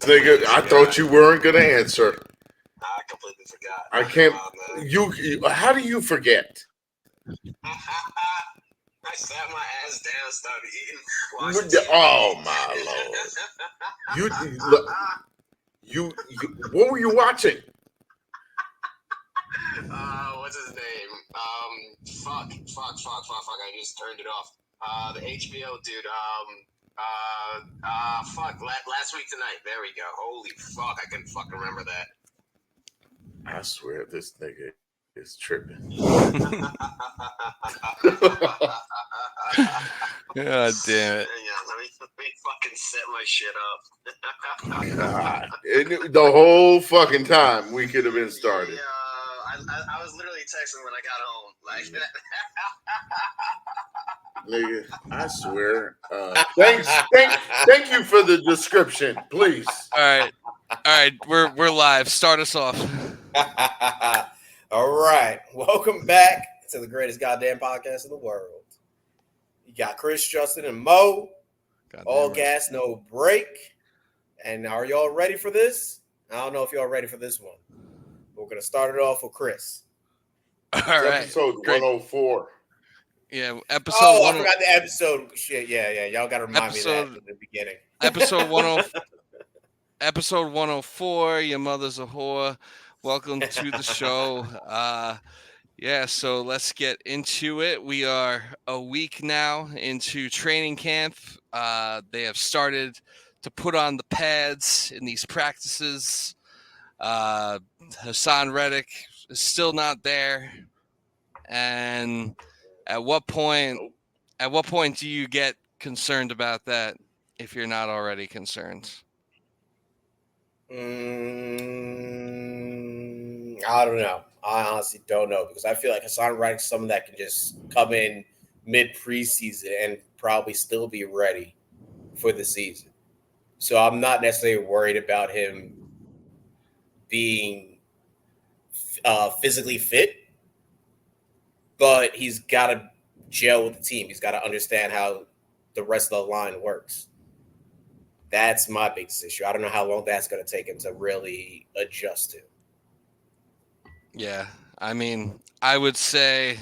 Nigga, I thought you weren't gonna answer. I completely forgot. I can't. You. How do you forget? I sat my ass down, started eating. Oh my lord! You. What were you watching? What's his name? Fuck. I just turned it off. The HBO dude. Fuck. Last week tonight. There we go. Holy fuck! I couldn't fucking remember that. I swear this nigga is tripping. God damn it. Yeah, let me fucking set my shit up. God. The whole fucking time we could have been started. I was literally texting when I got home. Like Nigga, I swear. Thank you for the description, please. All right, we're live. Start us off. All right, welcome back to the greatest goddamn podcast in the world. You got Chris, Justin, and Mo. All gas, no break. And are y'all ready for this? I don't know if y'all ready for this one. We're gonna start it off with Chris. All right, episode 104. Yeah, episode. Oh, I forgot the episode. Shit, yeah. Y'all got to remind me of that at the beginning. Episode 104. Your mother's a whore. Welcome to the show. So let's get into it. We are a week now into training camp. They have started to put on the pads in these practices. Hassan Reddick is still not there. And at what point do you get concerned about that if you're not already concerned? I don't know. I honestly don't know because I feel like Hassan Reddick's someone that can just come in mid-preseason and probably still be ready for the season. So I'm not necessarily worried about him being physically fit, but he's got to gel with the team. He's got to understand how the rest of the line works. That's my biggest issue. I don't know how long that's going to take him to really adjust to. Yeah, I mean, I would say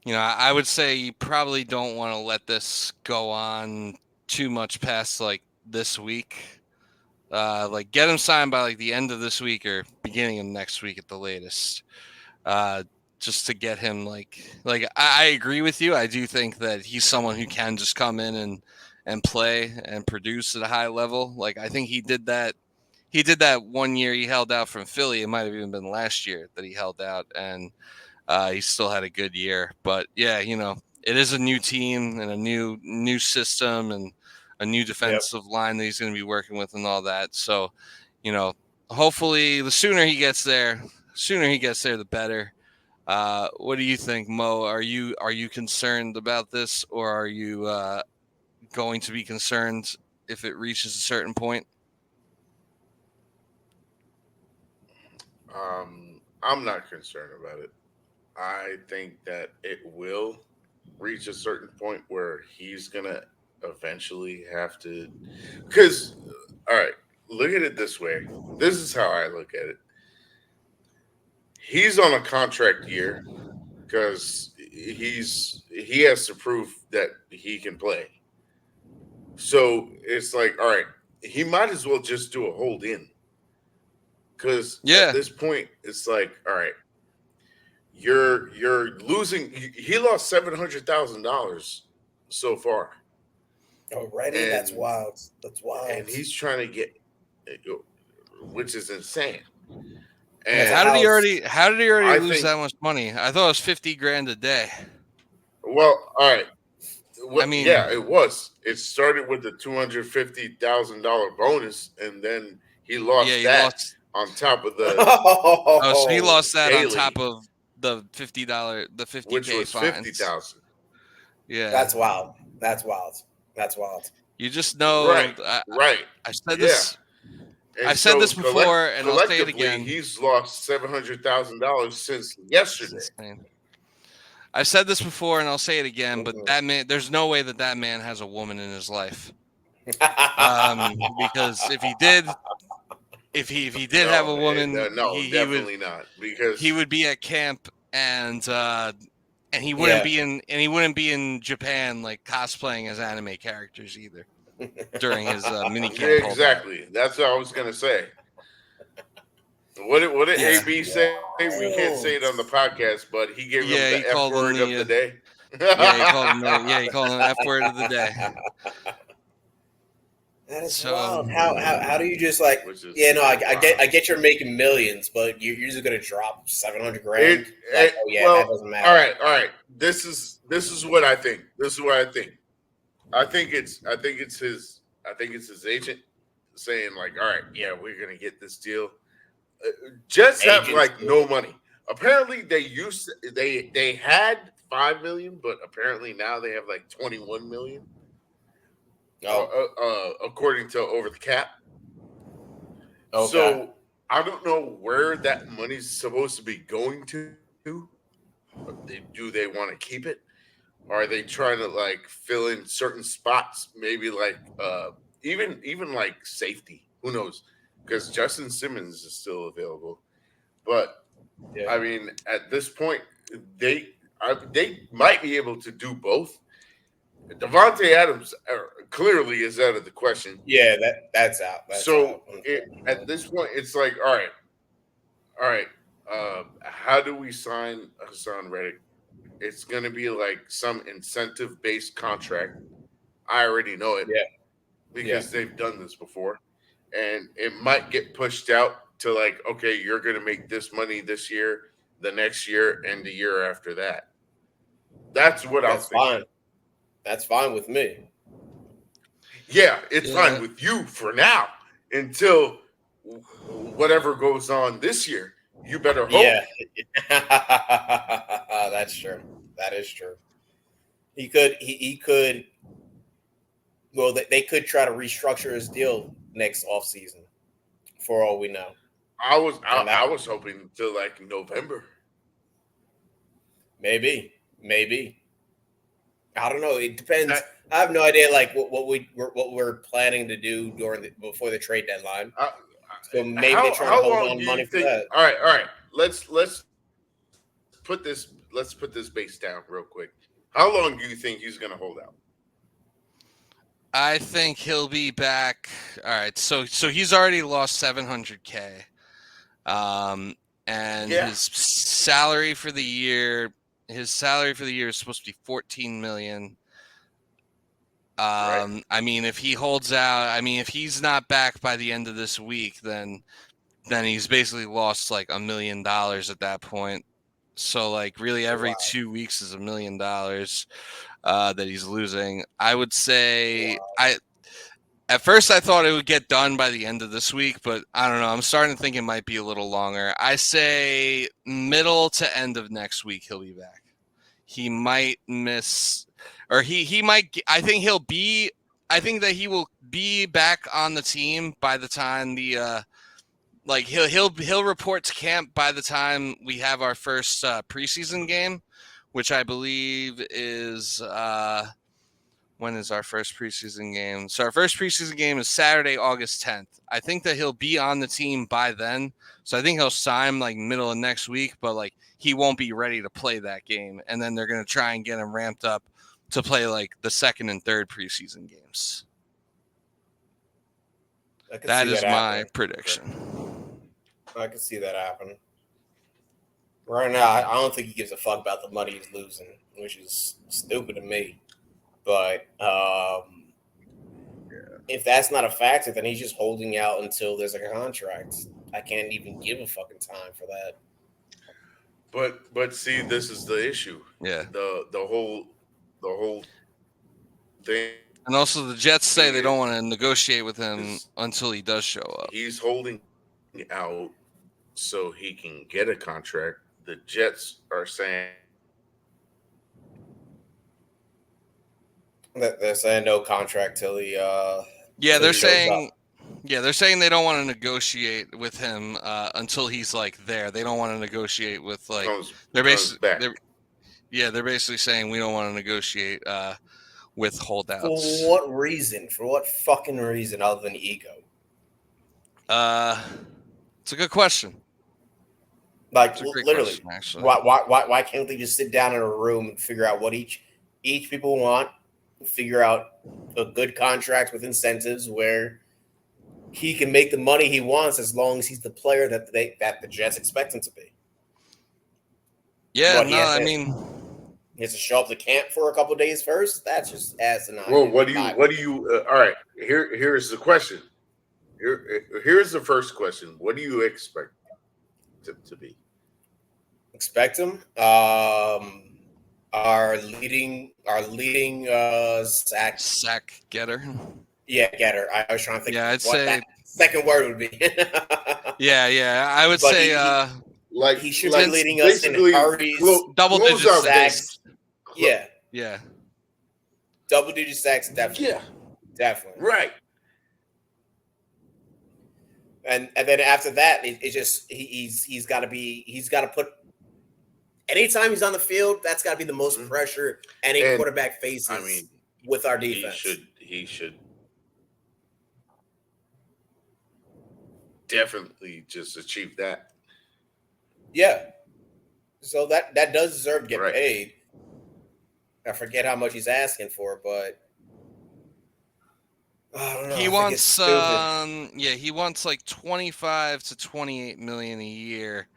you probably don't want to let this go on too much past like this week. Like get him signed by like the end of this week or beginning of next week at the latest. Just to get him like I agree with you. I do think that he's someone who can just come in and play and produce at a high level. Like I think he did that 1 year he held out from Philly. It might have even been last year that he held out, and he still had a good year. But yeah, it is a new team and a new system and a new defensive line that he's going to be working with and all that. So, hopefully the sooner he gets there, the better. What do you think, Mo? Are you concerned about this, or are you going to be concerned if it reaches a certain point? I'm not concerned about it. I think that it will reach a certain point where he's gonna eventually have to. Because, all right, look at it this way. This is how I look at it. He's on a contract year because he has to prove that he can play. So it's like, all right, he might as well just do a hold in. Because at this point, it's like, all right, you're losing. He lost $700,000 so far already. And that's wild. And he's trying to get, which is insane. And how did he already lose that much money? I thought it was $50,000 a day. Well, all right. Yeah, it was. It started with the $250,000 bonus, and then he lost on top of the. So he lost that daily, on top of the $50, the $50K which was fines. $50,000. Yeah, that's wild. You just know, right? I said this. And I've said this before, and I'll say it again. He's lost $700,000 since yesterday. I've said this before, and I'll say it again. But that man, there's no way that man has a woman in his life. Because if he did have a woman, no, definitely not. Because he would be at camp and he Yeah. wouldn't be in Japan like cosplaying as anime characters either during his mini camp. exactly, that's what I was gonna say. What did Yeah. AB say? We can't say it on the podcast, but he gave him Yeah, he the F called him word of the day. yeah, he called him the F word of the day. That is So wild. How do you just like? Which is Yeah, no, I wild. get you're making millions, but you're just gonna drop 700 grand. Like, oh yeah, Well, that doesn't matter. all right. This is what I think. This is what I think. I think it's his agent saying like, all right, yeah, we're gonna get this deal. Jets have Agents like do no it. money. Apparently, they had 5 million, but apparently now they have like 21 million, Oh, according to Over the Cap. okay. So I don't know where that money's supposed to be going to. Do they want to keep it? Are they trying to like fill in certain spots? Maybe like even like safety. Who knows? Because Justin Simmons is still available. But Yeah. I mean, at this point, they might be able to do both. Devontae Adams clearly is out of the question. Yeah, that's out. That's So out. at this point, it's like, all right. How do we sign Hassan Reddick? It's going to be like some incentive based contract. I already know it Yeah. because they've done this before, and it might get pushed out to like, okay, you're going to make this money this year, the next year, and the year after that. That's what I'm That's thinking. fine. That's fine with me. Yeah, it's Yeah. fine with you for now until whatever goes on this year. You better hope. Yeah, that's true. That is true. He could. He could. Well, they could try to restructure his deal next offseason, for all we know. And that I was hoping till like November. maybe. I don't know. It depends. That, I have no idea. Like what we're planning to do before the trade deadline. uh, So maybe they're trying to how hold long on do you money for think? that. All right. Let's put this base down real quick. How long do you think he's going to hold out? I think he'll be back. All right, so he's already lost 700K, and Yeah. his salary for the year is supposed to be 14 million. Right. I mean, if he holds out, if he's not back by the end of this week, then he's basically lost like $1 million at that point. So like really every Wow. 2 weeks is $1 million that he's losing. I would say at first I thought it would get done by the end of this week, but I don't know. I'm starting to think it might be a little longer. I say middle to end of next week he'll be back. He might miss, or he might. I think that he will be back on the team by the time the he'll report to camp by the time we have our first preseason game, which I believe is when is our first preseason game? So our first preseason game is Saturday, August 10th. I think that he'll be on the team by then. So I think he'll sign like middle of next week, but like he won't be ready to play that game. And then they're going to try and get him ramped up to play like the second and third preseason games. That is my prediction. I can see that happen. Right now, I don't think he gives a fuck about the money he's losing, which is stupid to me. But if that's not a factor, then he's just holding out until there's a contract. I can't even give a fucking time for that. But see, this is the issue. Yeah. The whole thing. And also the Jets say they don't want to negotiate with him until he does show up. He's holding out so he can get a contract. The Jets are saying They're saying no contract till he. Yeah, they're he shows saying. up. Yeah, they're saying they don't want to negotiate with him until he's like there. They don't want to negotiate with like comes they're back. basically they're basically saying we don't want to negotiate with For holdouts. what reason? For what fucking reason other than ego? It's a good question. Like It's a great literally, question, actually. why can't they just sit down in a room and figure out what each people want, figure out a good contract with incentives where he can make the money he wants as long as he's the player that the Jets expect him to be. Yeah, What no, I mean, he has to show up to camp for a couple of days first. That's just asinine. Well, what do you? All right, here's the question. Here's the first question. What do you expect it to be? expect him? Our leading sack getter. getter. I was trying to think Yeah, I'd what say. that second word would be. Yeah, I would But say. Like he should like be leading us in basically hurries, double-digit close out sacks. Yeah, Yeah, double-digit sacks, definitely. Yeah, Definitely. right. And then after that, it's just he's got to put. Anytime he's on the field, that's got to be the most pressure any And, quarterback faces. I mean, with our defense, he should definitely just achieve that. Yeah. So that does deserve to get Right. paid. I forget how much he's asking for, but I don't know. he I think it's wants. stupid. He wants like 25 to 28 million a year.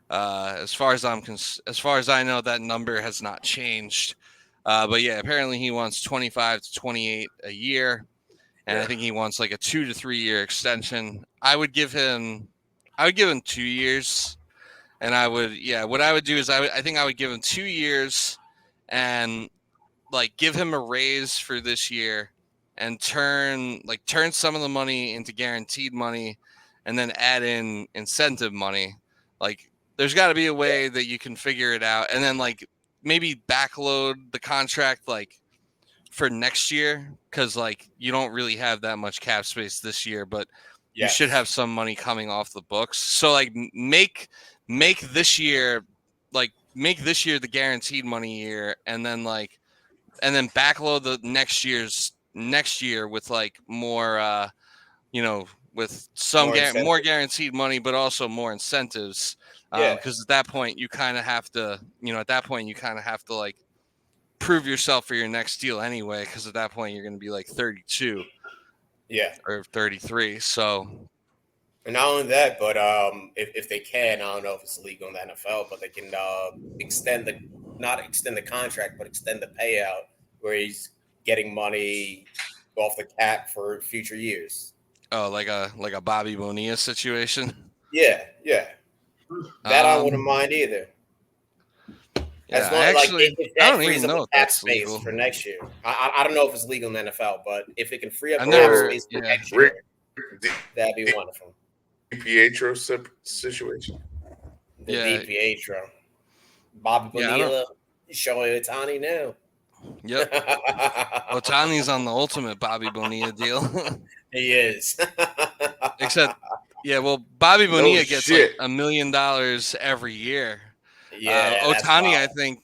As far as I know, that number has not changed. But yeah, apparently he wants 25 to 28 a year, and I think he wants like a 2 to 3 year extension. I would give him 2 years, and what I would do is I think I would give him 2 years, and like give him a raise for this year, and turn some of the money into guaranteed money, and then add in incentive money. Like there's got to be a way that you can figure it out, and then like maybe backload the contract like for next year, because like you don't really have that much cap space this year, but you should have some money coming off the books. So like make this year the guaranteed money year, and then backload the next year with like more with some more guaranteed money, but also more incentives. Because at that point you kind of have to like prove yourself for your next deal anyway, because at that point you're going to be like 32 or 33. So And not only that, but if they can, I don't know if it's legal in the NFL, but they can not extend the contract, but extend the payout where he's getting money off the cap for future years. Oh, like a Bobby Bonilla situation. Yeah. That I wouldn't mind either. Yeah, as long if that I don't frees even up know the if cap that's space legal for next year. I don't know if it's legal in the NFL, but if it can free up I cap never- space for yeah. next year, that'd be wonderful. Pietro situation. The Yeah. DiPietro, Bobby Yeah, I Bonilla, Shohei Ohtani now. Yep. Otani's on the ultimate Bobby Bonilla deal. He is. Except, yeah, well, Bobby No Bonilla gets like shit. $1 million every year. Yeah, that's Otani, wild. I think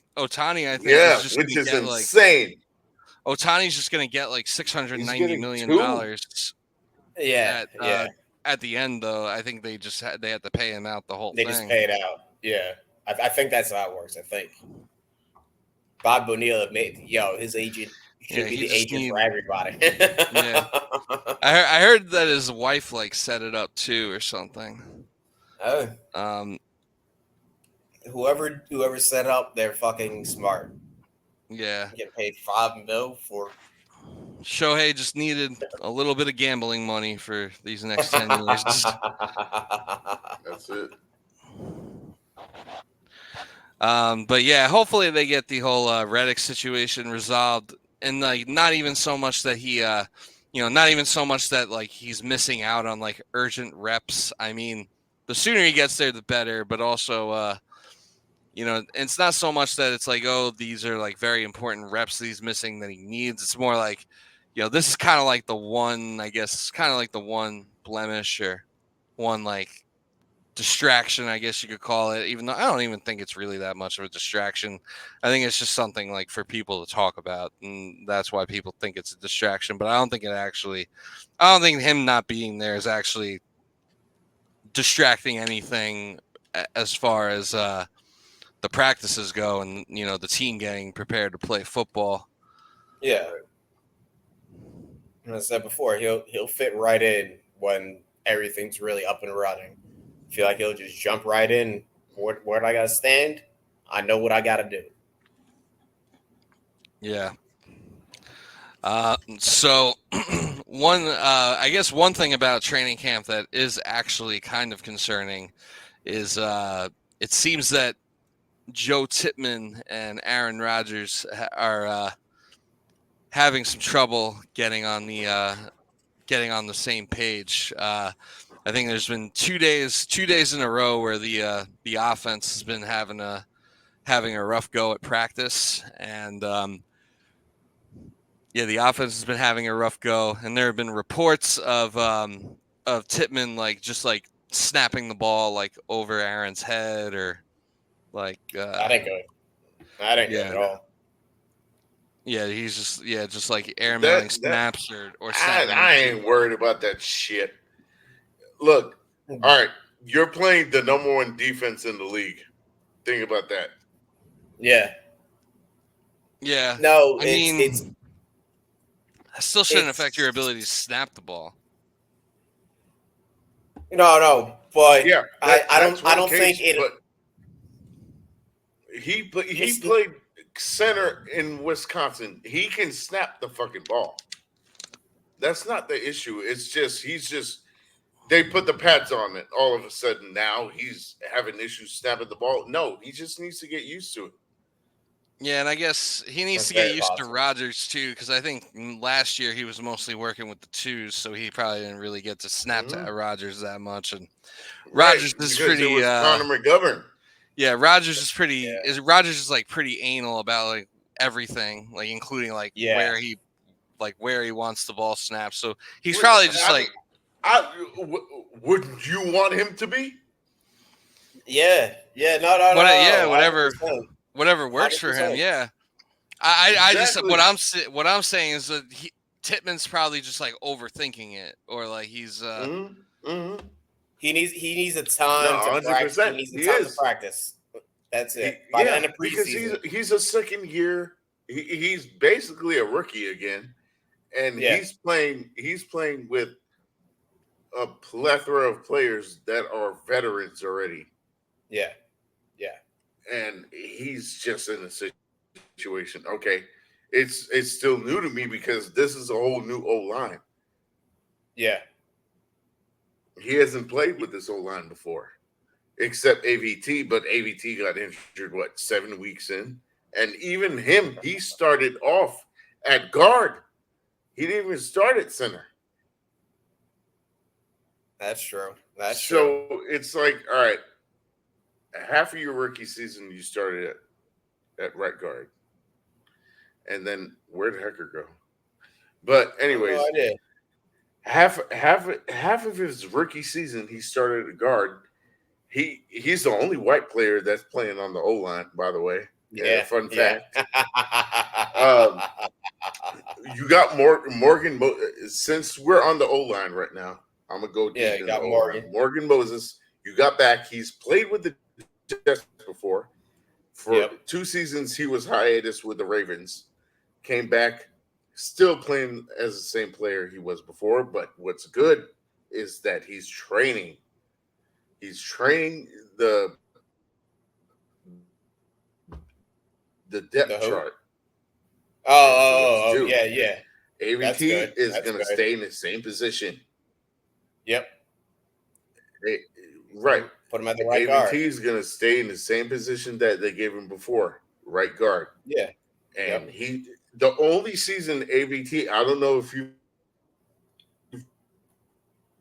Yeah, is just which gonna is get like insane. Otani's just gonna get like He's $690 getting million two. Yeah, at the end, though. I think they just had to pay him out the whole they thing. just pay it out. Yeah, I think that's how it works. I think Bob Bonilla his agent should be the agent for everybody. Yeah. I heard that his wife like set it up too or something. Whoever set up, they're fucking smart. Yeah. Get paid $5 million for. Shohei just needed a little bit of gambling money for these next 10 years. That's it. But yeah, hopefully they get the whole Reddick situation resolved, and like not even so much that he, not even so much that like he's missing out on like urgent reps. I mean, the sooner he gets there, the better. But also, it's not so much that it's like, oh, these are like very important reps that he's missing that he needs. It's more like, this is kind of like the one, I guess, kind of like the one blemish or one like distraction, I guess you could call it, even though I don't even think it's really that much of a distraction. I think it's just something like for people to talk about, and that's why people think it's a distraction. But I don't think him not being there is actually distracting anything as far as the practices go, and the team getting prepared to play football. Yeah. And I said before, he'll fit right in when everything's really up and running. I feel like he'll just jump right in. Where I gotta stand, I know what I gotta do. Yeah. So I guess one thing about training camp that is actually kind of concerning is it seems that Joe Tippmann and Aaron Rodgers are having some trouble getting on the same page. I think there's been 2 days in a row where the offense has been having a rough go at practice, and the offense has been having a rough go, and there have been reports of Tippmann just snapping the ball over Aaron's head, or That ain't good. That ain't good at all. Yeah, he's just airmailing That snaps or snapping. I ain't worried about that shit. Look, all right, you're playing the number one defense in the league. Think about that. Yeah. Yeah. No, it still shouldn't affect your it's- ability to snap the ball. No, but Yeah, I don't think it. But he played center in Wisconsin. He can snap the fucking ball. That's not the issue. It's just they put the pads on it. All of a sudden now he's having issues snapping the ball. No, he just needs to get used to it. Yeah, and I guess he needs That's to get very used possible. to Rodgers too, because I think last year he was mostly working with the twos, so he probably didn't really get to snap to Rodgers that much. And Rodgers is because pretty. it was Connor McGovern. Yeah, Rodgers is pretty. Yeah. Rodgers is pretty anal about everything, including where he wants the ball snapped. So he's probably just wouldn't you want him to be? Yeah. No. Whatever works for him. 100%. Yeah. I just Exactly. what I'm saying is that Tippmann's probably just overthinking it, or he's He needs a time to 100%. practice. He needs a time to practice. That's it. By the end of because preseason, he's a second year. He's basically a rookie again, and he's playing with a plethora of players that are veterans already. Yeah. And he's just in a situation. Okay, it's still new to me because this is a whole new O line. Yeah. He hasn't played with this O line before, except AVT. But AVT got injured 7 weeks in, and even him, he started off at guard. He didn't even start at center. That's true. So it's all right. Half of your rookie season, you started at right guard, and then where'd Hecker go? But anyways, half of his rookie season, he started at guard. He's the only white player that's playing on the O line, by the way. Yeah. Fun fact. You got Morgan. Since we're on the O line right now, I'm gonna go deep in the O line. Morgan Moses. You got back. He's played with the Jets before. For 2 seasons, he was hiatus with the Ravens. Came back, still playing as the same player he was before. But what's good is that he's training. He's training the depth chart. Yeah. AVT is going to stay in the same position. Yep. Right. Put him at the right guard. AVT is going to stay in the same position that they gave him before, right guard. Yeah. And the only season AVT, I don't know if you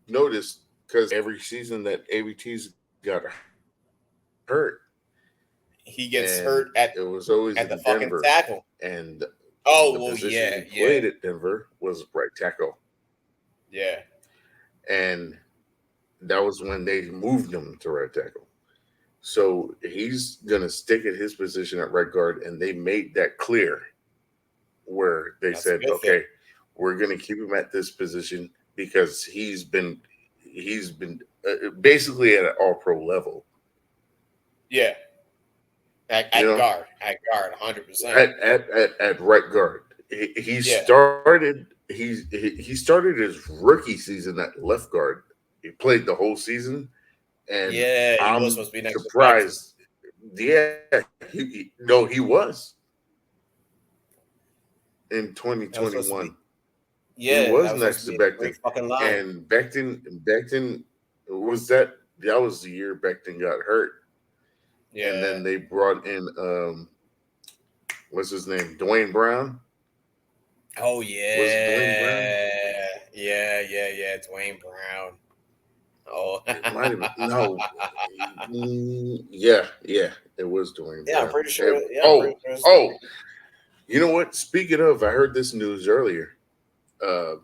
noticed, because every season that AVT's got hurt, he gets hurt at the fucking tackle. And the position he played at Denver was right tackle. Yeah. And That was when they moved him to right tackle. So he's gonna stick at his position at right guard, and they made that clear where they That's a said, good thing. okay, we're gonna keep him at this position because he's been basically at an all pro level. Yeah, You know, at guard, 100%. at right guard. He Yeah, started he started his rookie season at left guard. He played the whole season, and yeah, he was I'm supposed to be next to Becton. surprised. Yeah, no, he was in That was supposed to be. 2021. He Yeah, that was was supposed next to to be a Becton, great fucking line. and Becton was that was the year Becton got hurt, and Yeah. then they brought in what's his name, Dwayne Brown. Oh Was it Dwayne Brown? yeah, yeah. Dwayne Brown. Oh, It might have been no. Yeah, it was Dwayne yeah. I'm Brown. pretty sure. Yeah, I'm Oh, pretty sure. oh, you know what? Speaking of, I heard this news earlier. Uh,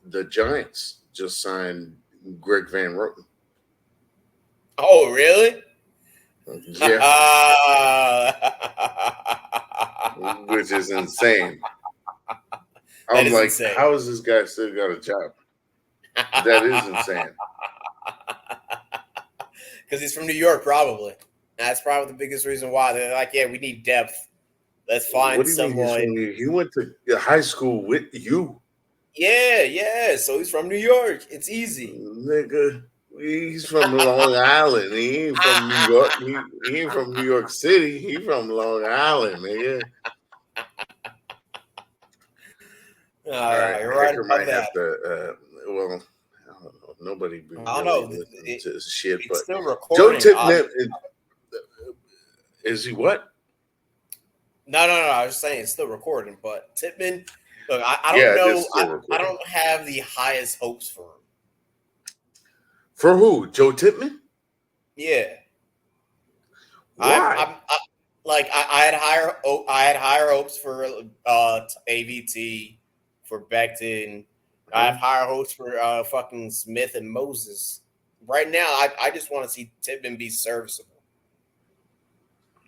the Giants just signed Greg Van Roten. Oh, really? Yeah, which is insane. That I'm is like, insane. how has this guy still got a job? That is insane. Because he's from New York, probably. That's probably the biggest reason why they're like, yeah, we need depth. Let's find What do you mean he's from someone. New York? He went to high school with you, Yeah. So he's from New York. It's easy. nigga. He's from Long Island. He ain't from New York. He ain't from New York City. He from Long Island, nigga. All right, You're right Hacker about might have that. to. Well, I don't know. Nobody be I don't really know. listening to this shit, It's but still Joe recording. Tipman is he what? No. I was saying it's still recording, but Tippmann, look, I don't Yeah, it know. is still I recording. don't have the highest hopes for him. For who? Joe Tipman? Yeah, Why? I had higher hopes for AVT, for Becton. I have higher hopes for fucking Smith and Moses. Right now, I just want to see Tippmann be serviceable,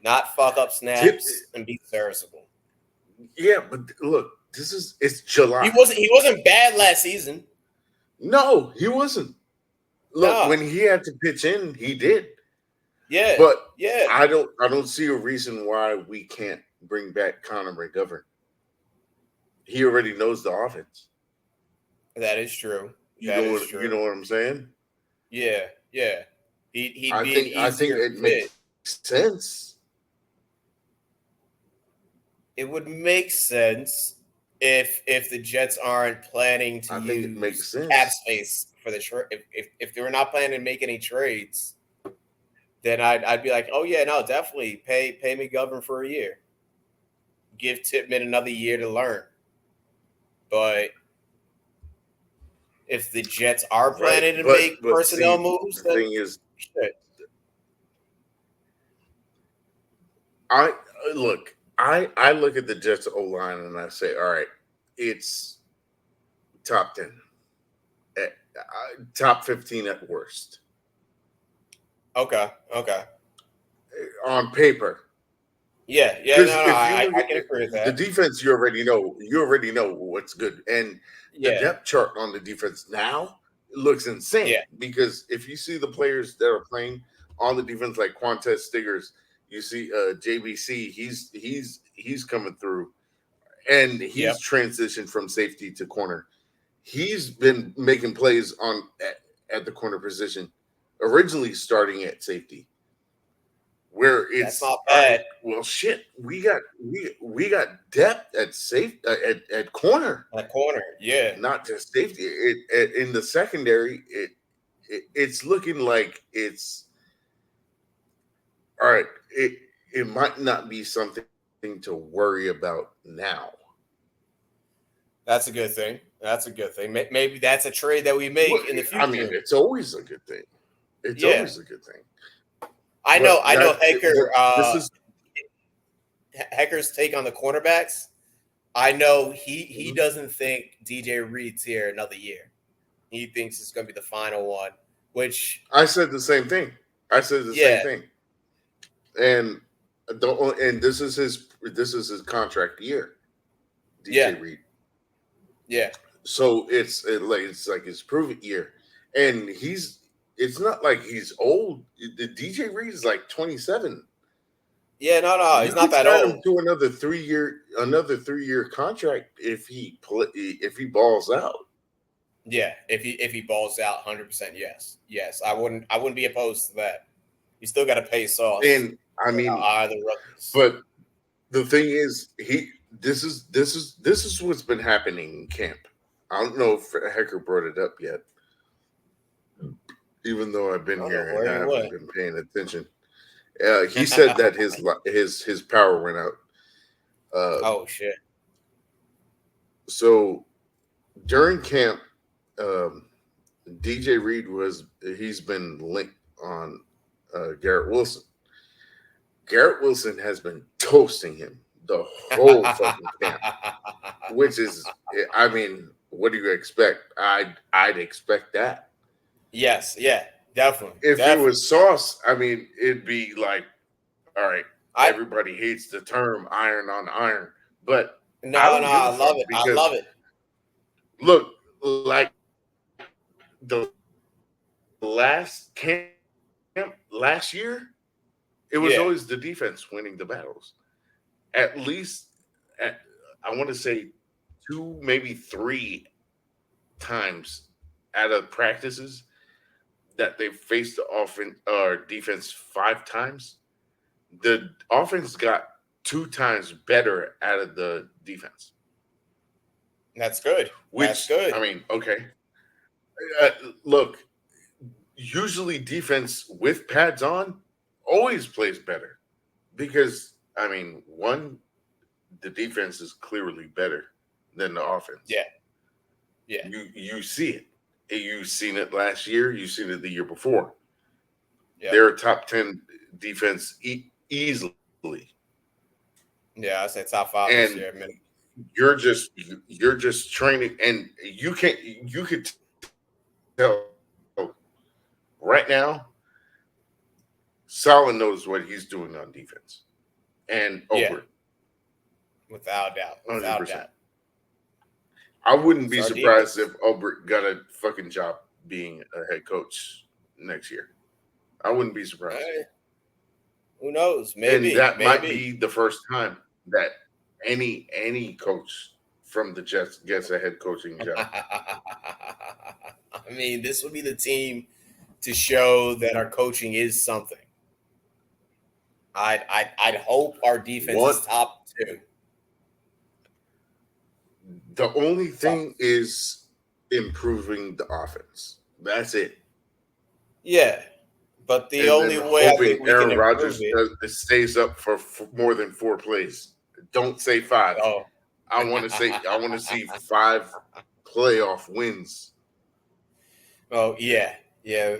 not fuck up snaps and be serviceable. Yeah, but look, it's July. He wasn't bad last season. No, he wasn't. Look, No. when he had to pitch in, he did. Yeah, But yeah. I don't see a reason why we can't bring back Connor McGovern. He already knows the offense. That is true. You know what I'm saying? Yeah. He'd be an I think easier it fit. makes sense. It would make sense if the Jets aren't planning to I think it use makes sense. cap space for the trade. If they were not planning to make any trades, then I'd be like, oh yeah, no, definitely pay McGovern for a year. Give Tippmann another year to learn. But if the Jets are planning to make personnel moves, the thing is, shit. I look at the Jets O line and I say, all right, it's top 10, top 15 at worst. Okay. On paper. Yeah. I can agree with that. The defense, you already know what's good. And the depth chart on the defense now looks insane. Yeah. Because if you see the players that are playing on the defense, like Quantez Stiggers, you see JBC, he's coming through, and he's transitioned from safety to corner. He's been making plays at the corner position, originally starting at safety. Where it's that's not bad. Well, shit, we got depth at at corner. At corner, yeah. Not just safety. In the secondary, it's looking like it's all right. It might not be something to worry about now. That's a good thing. Maybe that's a trade that we make in the future. I mean, it's always a good thing. It's always a good thing. I know Hecker. Hecker's take on the cornerbacks. I know he doesn't think DJ Reed's here another year. He thinks it's going to be the final one, which, I said the same thing. I said the same yeah, thing. And this is his contract year, DJ yeah, Reed. yeah, So it's like his prove it year, and it's not like he's old. The DJ Reed is like 27. yeah. No, You he's not could that sign him old. to another 3-year contract if he balls out. Yeah, if he balls out, 100%, yes, yes. I wouldn't be opposed to that. You still got to pay Sauce. And I mean, Either rookies. but the thing is, this is what's been happening in camp. I don't know if Hecker brought it up yet, even though I've I been don't know here and where I he haven't went. been paying attention. He said that his power went out. Oh shit. So during camp, um, DJ Reed he's been linked on Garrett Wilson. Garrett Wilson has been toasting him the whole fucking camp, which is, I mean, what do you expect? I'd expect that. Yes, yeah, definitely, If it definitely. was Sauce, I mean, it'd be like, all right, I everybody hates the term iron on iron, but I no, don't give a I love fuck it. I because love it. look, like the last camp last year, it was Yeah, always the defense winning the battles. At least, at, I want to say 2, maybe 3 times out of practices that they faced the offense or defense 5 times, the offense got 2 times better out of the defense. that's good. That's Which I good. mean, okay, uh, look, usually defense with pads on always plays better because I mean, one, the defense is clearly better than the offense. Yeah, yeah, You see it. You've seen it last year. You've seen it the year before. yeah, They're a top 10 defense easily, yeah. I said top five this and year. Man. you're just training, and you could tell right now. Solid knows what he's doing on defense, and Yeah, over without doubt, without 100%. doubt. I wouldn't It's be our surprised defense. if Albert got a fucking job being a head coach next year. I wouldn't be surprised. Eh, who knows? And Maybe, that might maybe. be the first time that any coach from the Jets gets a head coaching job. I mean, this would be the team to show that our coaching is something. I'd hope our defense One, is top two. the only Top. thing is improving the offense. That's it. Yeah, but the And only then way I think hoping we can Aaron improve Rodgers it. stays up for more than 4 plays. Don't say 5. Oh, I want to see 5 playoff wins oh yeah, yeah.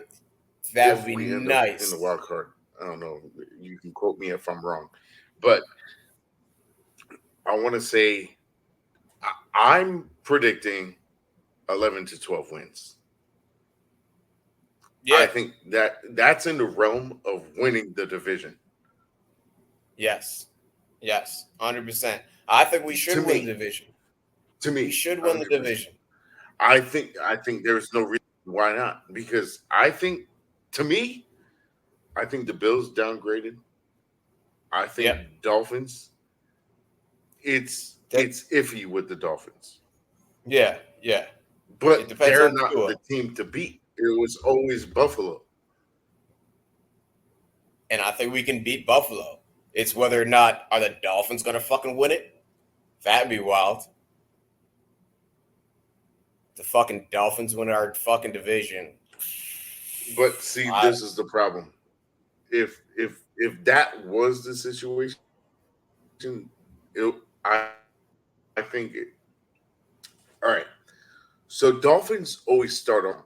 That would if be we end up in the nice. wild card. I don't know. You can quote me if I'm wrong, but I want to say I'm predicting 11 to 12 wins. I Yeah. think that's in the realm of winning the division. Yes. Yes. 100%. I think we To should win the me, division. to We me, should win the 100%. division. I think there's no reason why not, because I think, to me, I think the Bills downgraded. I Yep. think Dolphins. It's That, it's iffy with the Dolphins, yeah. Yeah. It but depends they're on not Tua. the team to beat. It was always Buffalo. And I think we can beat Buffalo. It's whether or not are the Dolphins going to fucking win it. That'd be wild. The fucking Dolphins win our fucking division. But see, I, this is the problem. If that was the situation, it, I I think it. All right. So Dolphins always start on.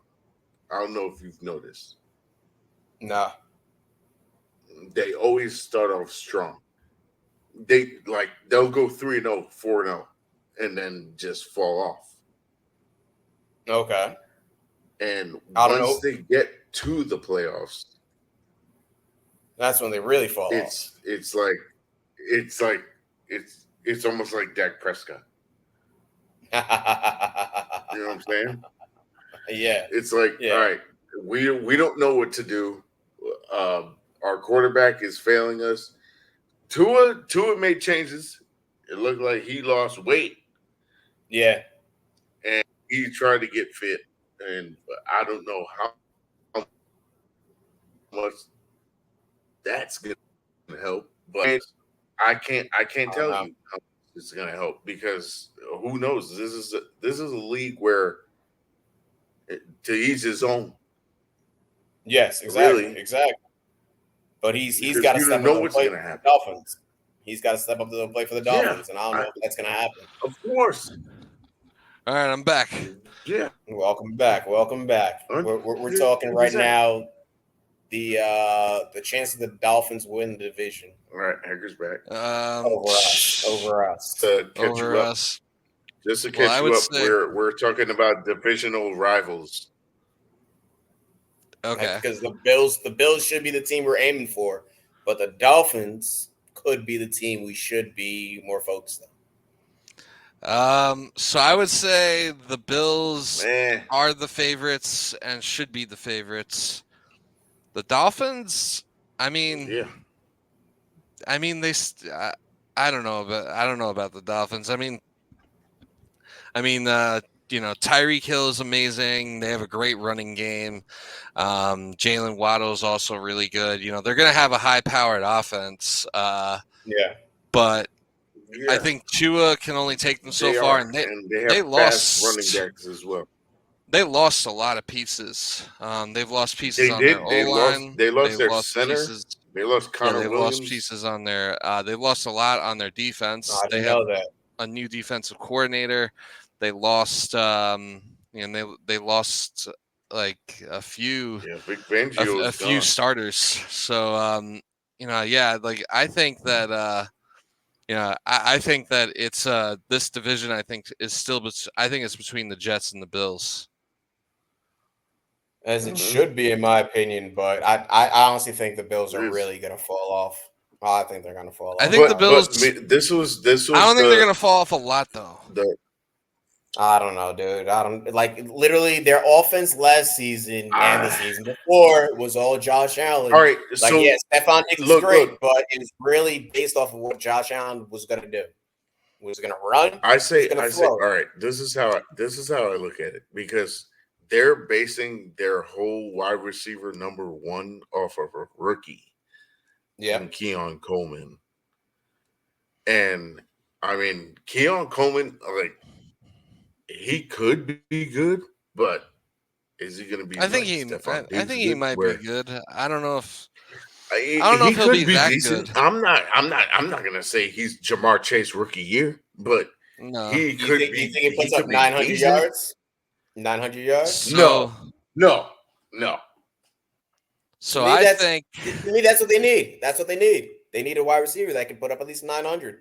I don't know if you've noticed. nah. They always start off strong. They'll go 3-0, 4-0, and then just fall off. Okay. And I don't once know. they get to the playoffs, That's when they really fall it's like it's like it's almost like Dak Prescott. off. You know what I'm saying? Yeah. It's like, Yeah. all right, we don't know what to do. Our quarterback is failing us. Tua made changes. It looked like he lost weight Yeah. and he tried to get fit. And I don't know how much that's gonna help, but I can't I don't tell know. you how much it's gonna help because who knows? This is a league where to each his own, Yes, exactly. really, Exactly. But he's because got to you don't step up know to the what's plate gonna for the happen. Dolphins. He's got to step up to the plate for the Yeah, Dolphins, and I don't know if that's going to happen. of course. All right, I'm back. Yeah, Welcome back. Welcome back. We're talking right 100%. now the chance of the Dolphins win the division All right, Hacker's back over us. Over us. to catch over you up. us. Just to Well, catch I you would up, say we're talking about divisional rivals. okay. Because the Bills should be the team we're aiming for, but the Dolphins could be the team we should be more focused on. So I would say the Bills Man, are the favorites and should be the favorites. The Dolphins, I mean, yeah, I don't know about the Dolphins. Tyreek Hill is amazing. They have a great running game. Jalen Waddle is also really good. You know, they're going to have a high-powered offense. Yeah. But I yeah. think Tua can only take them so They far, are, and and they they have fast running lost. backs as well. They lost a lot of pieces. They've lost pieces They on their did. O line. They lost They've their lost center. pieces. They lost Yeah, Connor they've lost Williams. pieces on their. They lost a lot on their defense. I They didn't have know that. a new defensive coordinator. They lost. They lost like a few Yeah, Vic Fangio a is few gone. starters. So like I think that I think that it's this division. I think is still. I think it's between the Jets and the Bills. As it Mhm. should be, in my opinion, but I honestly think the Bills are It is. really going to fall off. I think they're going to fall I off. think the But Bills. this was I don't think they're gonna fall off a lot though. the I don't know, dude. I don't like literally their offense last season and the ah, season before was all Josh Allen. all right. Like, So yeah, Stephon Diggs is look, great, but it was really based off of what Josh Allen was going to do. Was going to run. I Was say, going to I say, throw. all right. This is how I look at it because they're basing their whole wide receiver number one off of a rookie Yeah, in Keon Coleman, and I mean Keon Coleman, like he could be good, but is he going to be I think like he. Stephon I Diggs think he good? might be Where good. I don't know if. I don't know he if he'll be could be that decent. good. I'm not going to say he's Jamar Chase rookie year, but No. he you could think be. he puts He up could be 900 decent. yards? 900 yards. So. No. To So me, I think. that's what they need. That's what they need. They need a wide receiver that can put up at least 900.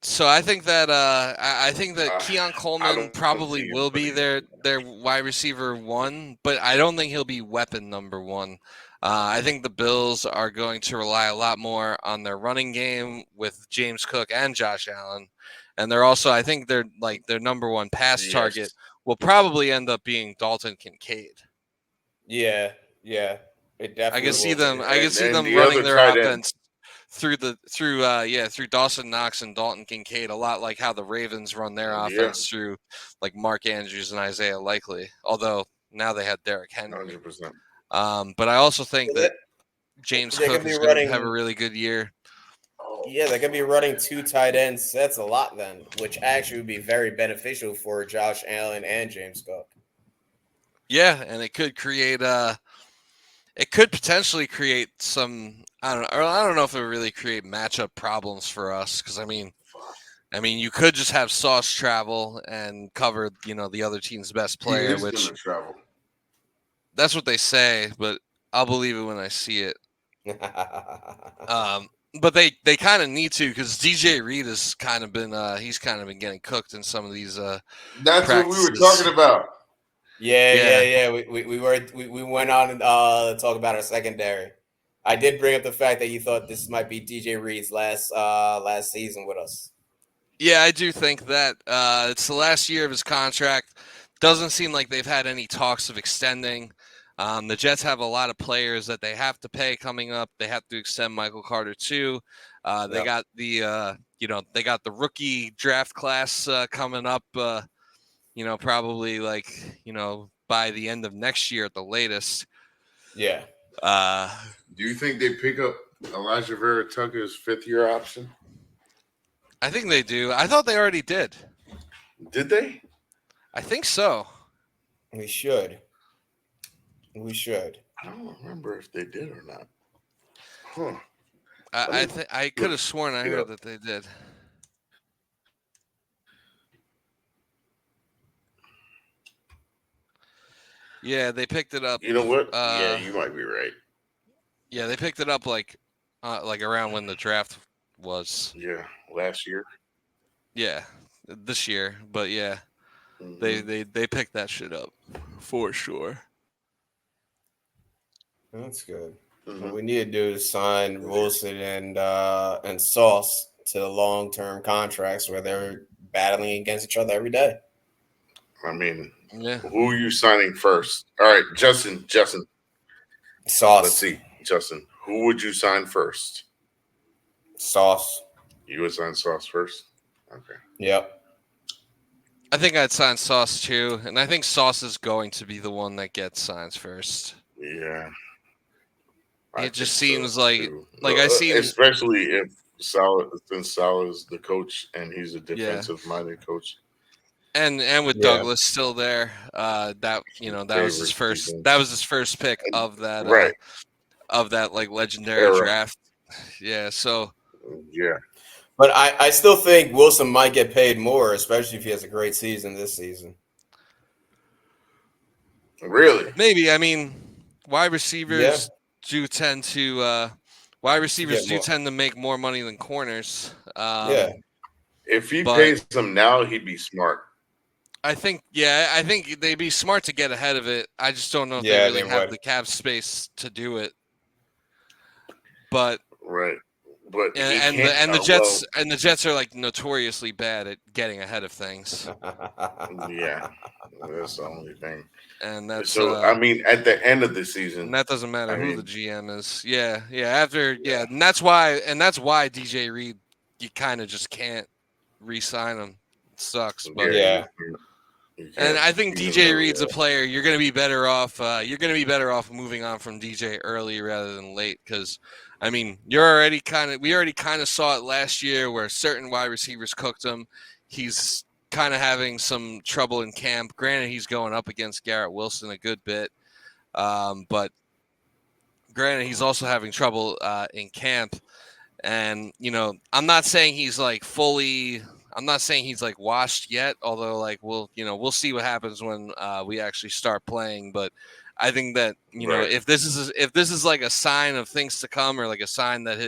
So I think that I think that Keon I Coleman don't probably see will be anybody. their wide receiver one, but I don't think he'll be weapon number one. I think the Bills are going to rely a lot more on their running game with James Cook and Josh Allen, and they're also I think they're like their number one pass target Yes. will probably end up being Dalton Kincaid. Yeah, it I definitely can see will be. them. I can see And them the running other their tight end. offense through Dawson Knox and Dalton Kincaid, a lot like how the Ravens run their Yeah, offense through like Mark Andrews and Isaiah Likely. Although now they had Derrick Henry. 100%. But I also think So that James they're Cook gonna be is going to have a running. really good year. Yeah, they're gonna be running two tight ends. That's a lot then, which actually would be very beneficial for Josh Allen and James Cook. Yeah, and it could create it could potentially create some I don't know if it would really create matchup problems for us because I mean you could just have Sauce travel and cover the other team's best He player, is going which to travel. that's what they say, but I'll believe it when I see it. but they kind of need to because DJ Reed has kind of been he's kind of been getting cooked in some of these That's what we were practices. talking about. Yeah. We went on and talk about our secondary. I did bring up the fact that you thought this might be DJ Reed's last season with us. Yeah, I do think that it's the last year of his contract. Doesn't seem like they've had any talks of extending. The Jets have a lot of players that they have to pay coming up. They have to extend Michael Carter too. They got the they got the rookie draft class coming up. Probably by the end of next year at the latest. Yeah. Do you think they pick up Elijah Vera Tucker's 5th-year option? I think they do. I thought they already did. Did they? I think so. We should. I don't remember if they did or not. Huh. I could have sworn I heard that they did. Yeah, they picked it up. You know what? Yeah, you might be right. Yeah, they picked it up like around when the draft was. Yeah, last year. Yeah, this year, but yeah, they picked that shit up for sure. That's good. Mhm. What we need to do is sign Wilson and Sauce to the long-term contracts where they're battling against each other every day. I mean, Yeah. who are you signing first? All right, Justin. Sauce. Let's see, Justin. Who would you sign first? Sauce. You would sign Sauce first? Okay. Yep. I think I'd sign Sauce too, and I think Sauce is going to be the one that gets signs first. Yeah. It just seems like too. I seen, especially if since Salah's the coach and he's a defensive-minded coach. And with Douglas still there, that was his first. Defense. That was his first pick of that. Right. Of that legendary Era. draft. Yeah. So. Yeah. But I still think Wilson might get paid more, especially if he has a great season this season. Really? Maybe. I mean, wide receivers do tend to make more money than corners. If he pays them now, he'd be smart. I think they'd be smart to get ahead of it. I just don't know if they really have the cap space to do it. But right. But the Jets are like notoriously bad at getting ahead of things. Yeah, that's the only thing. And that's so. I mean, at the end of the season, and that doesn't matter who the GM is. Yeah. And that's why DJ Reed, you kind of just can't re-sign him. It sucks, but and I think DJ Reed's a player. You're going to be better off. Moving on from DJ early rather than late, because I mean, we already kind of saw it last year where certain wide receivers cooked him. He's kind of having some trouble in camp. Granted, he's going up against Garrett Wilson a good bit, but granted, he's also having trouble in camp. And I'm not saying he's like fully. I'm not saying he's like washed yet, although like we'll see what happens when we actually start playing. But I think that if this is like a sign of things to come, or like a sign that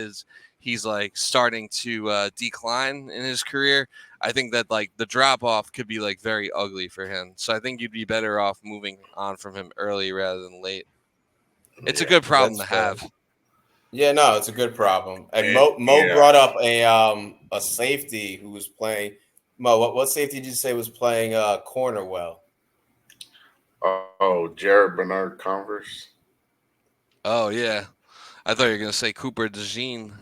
he's like starting to decline in his career, I think that like the drop off could be like very ugly for him. So I think you'd be better off moving on from him early rather than late. It's a good problem to have. Yeah, no, it's a good problem. And Mo brought up a safety who was playing. Mo, what safety did you say was playing corner well? Oh, Jared Bernard Converse. Oh yeah, I thought you were gonna say Cooper DeJean.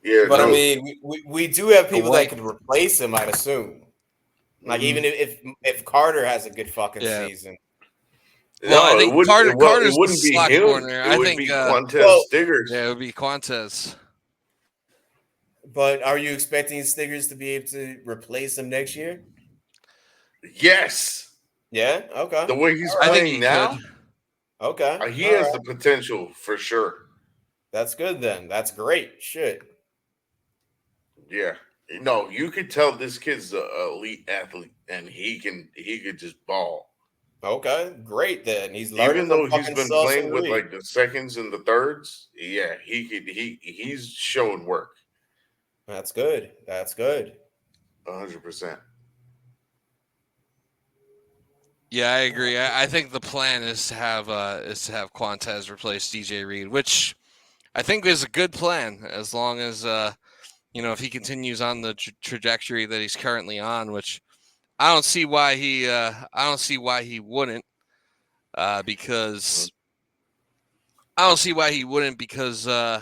Yeah, but I mean, we do have people that could replace him. I'd assume, like even if Carter has a good fucking season. Well, I think Carter's it wouldn't the slot be him. corner. It would be Quantez Stiggers. Yeah, it would be Quantez. But are you expecting Stiggers to be able to replace him next year? Yes. Yeah. Okay. The way he's playing now. Could. Okay. He has the potential for sure. That's good then. That's great. Shit. Yeah. No, you could tell this kid's an elite athlete, and he could just ball. Okay, great. Then he's learning Even from though he's fucking been Sus playing and with Reed. like the seconds and the thirds, yeah, he's showing work, That's good. That's good. 100%. Yeah, I agree. I think the plan is to have Quantez replace DJ Reed, which I think is a good plan as long as if he continues on the trajectory that he's currently on, which I don't see why he wouldn't because I don't see why he wouldn't because I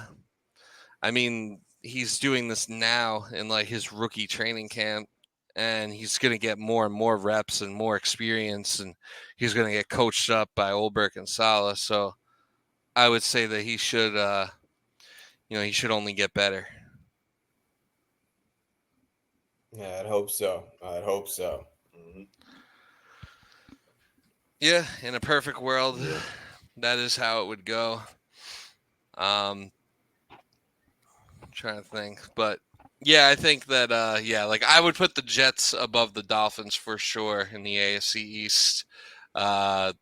mean he's doing this now in like his rookie training camp, and he's going to get more and more reps and more experience, and he's going to get coached up by Olberg and Salah. So I would say that he should he should only get better. Yeah, I'd hope so. I'd hope so. Mhm. Yeah, in a perfect world, Yeah. that is how it would go. I'm trying to think, but yeah, I think that like I would put the Jets above the Dolphins for sure in the AFC East. Uh,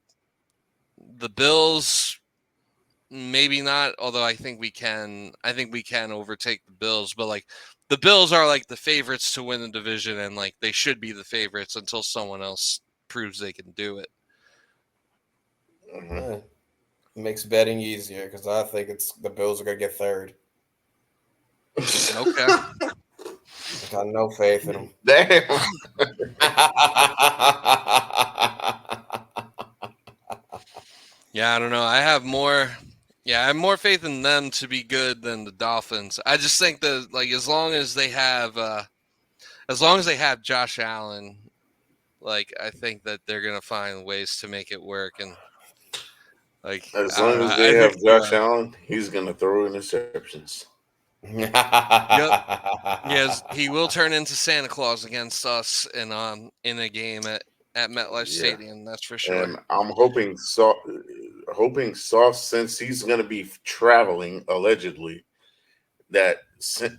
the Bills, maybe not, although I think we can. I think we can overtake the Bills, but like the Bills are like the favorites to win the division, and like they should be the favorites until someone else proves they can do it. Mhm. Yeah. Makes betting easier because I think it's the Bills are gonna get third. Okay. I got no faith in them. Damn. Yeah, I don't know. I have more. Yeah, I have more faith in them to be good than the Dolphins. I just think that like as long as they have Josh Allen, like I think that they're gonna find ways to make it work. And like As I don't long know. as they I think have Josh Allen, he's gonna throw interceptions. yep. Yes, he will turn into Santa Claus against us in a game at MetLife Yeah, Stadium. That's for sure. and I'm hoping Sauce, since he's gonna be traveling allegedly, that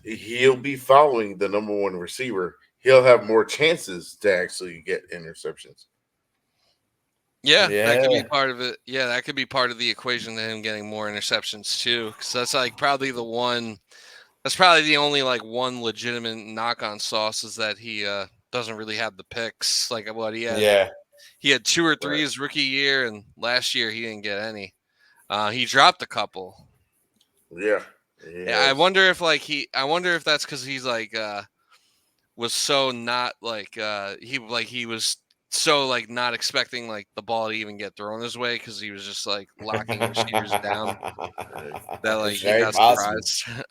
he'll be following the number one receiver. He'll have more chances to actually get interceptions. Yeah, that could be Yeah. part of it. Yeah, that could be part of the equation to him getting more interceptions too. Because that's like probably the one. That's probably the only like one legitimate knock on Sauce is that he doesn't really have the picks. Like what Yeah. he had two or three Right. his rookie year, and last year he didn't get any. He dropped a couple. Yeah. Yeah, I Yes. wonder if I wonder if that's because he's like was so not like he was so like not expecting like the ball to even get thrown his way because he was just like locking receivers down that like It's he very got possible. surprised.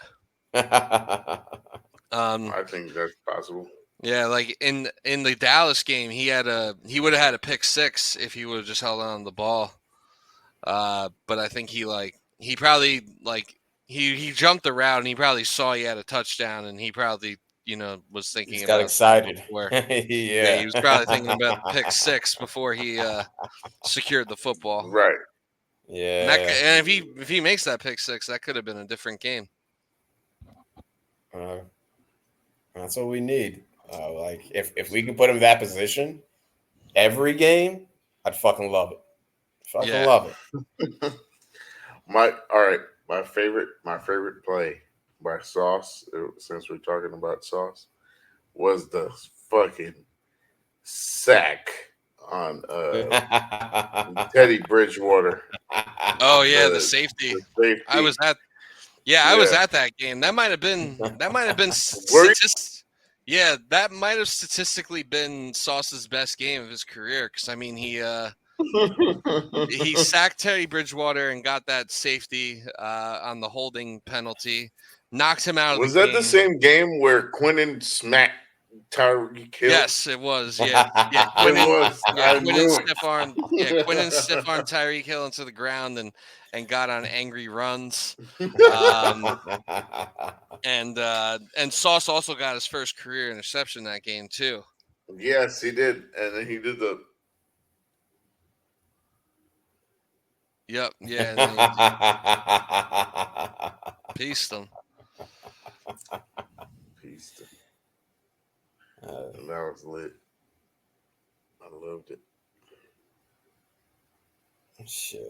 I think that's possible. Yeah, like in the Dallas game, he would have had a pick six if he would have just held on to the ball. But I think he probably like he jumped the route and he probably saw he had a touchdown and he probably was He's thinking got about that excited. before. Yeah, he Yeah. was probably thinking about the pick six before he secured the football. Right. And Yeah. and if he makes that pick six, that could have been a different game. Uh, that's what we need. Like if we can put him in that position every game, I'd fucking love it. Fucking Yeah. love My all right. My favorite play by Sauce, since we're talking about Sauce, was the fucking sack on it. Teddy Bridgewater. Oh yeah, the The safety. the I was safety. at I was Yeah. at that game. That might have been Were yeah, that might have statistically been Sauce's best game of his career because I mean he you? sacked Teddy Bridgewater and got that safety on the holding penalty, knocked him out of the Was that the game. same game where Quinton smacked Tyreek Hill? Yes, it was. Yeah, yeah. It was. I knew Quinton stiff armed it. Tyreek Hill into the ground and got on angry runs. Um, and Sauce also got his first career interception that game too. Yes, he did, and then he did the Yep. Yeah, and then he pieced him. piece, and that was lit. I loved it. Shit.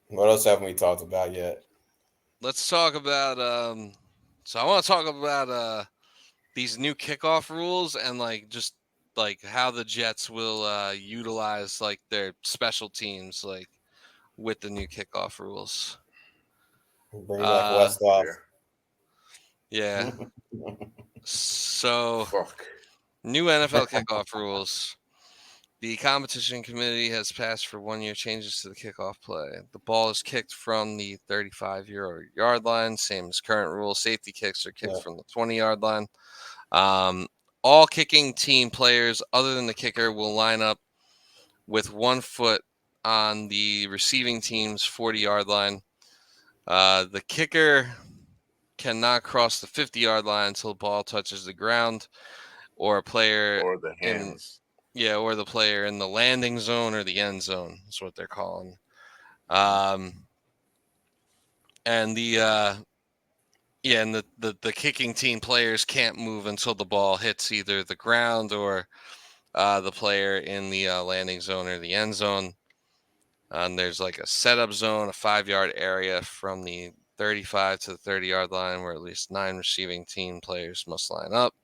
What else haven't we talked about yet? Let's talk about so I want to talk about these new kickoff rules and like just like how the Jets will utilize like their special teams like with the new kickoff rules. Bring back Uh Westhoff. yeah. So Fuck. new NFL kickoff rules. The competition committee has passed for 1 year changes to the kickoff play. The ball is kicked from the 35-yard line, same as current rule. Safety kicks are kicked from the 20-yard line. All kicking team players other than the kicker will line up with 1 foot on the receiving team's 40-yard line. The kicker cannot cross the 50-yard line until the ball touches the ground or a player Or the in hands. or the player in the landing zone or the end zone is what they're calling. And the kicking team players can't move until the ball hits either the ground or the player in the landing zone or the end zone. And there's like a setup zone, a 5-yard area from the 35 to the 30-yard line where at least 9 receiving team players must line up.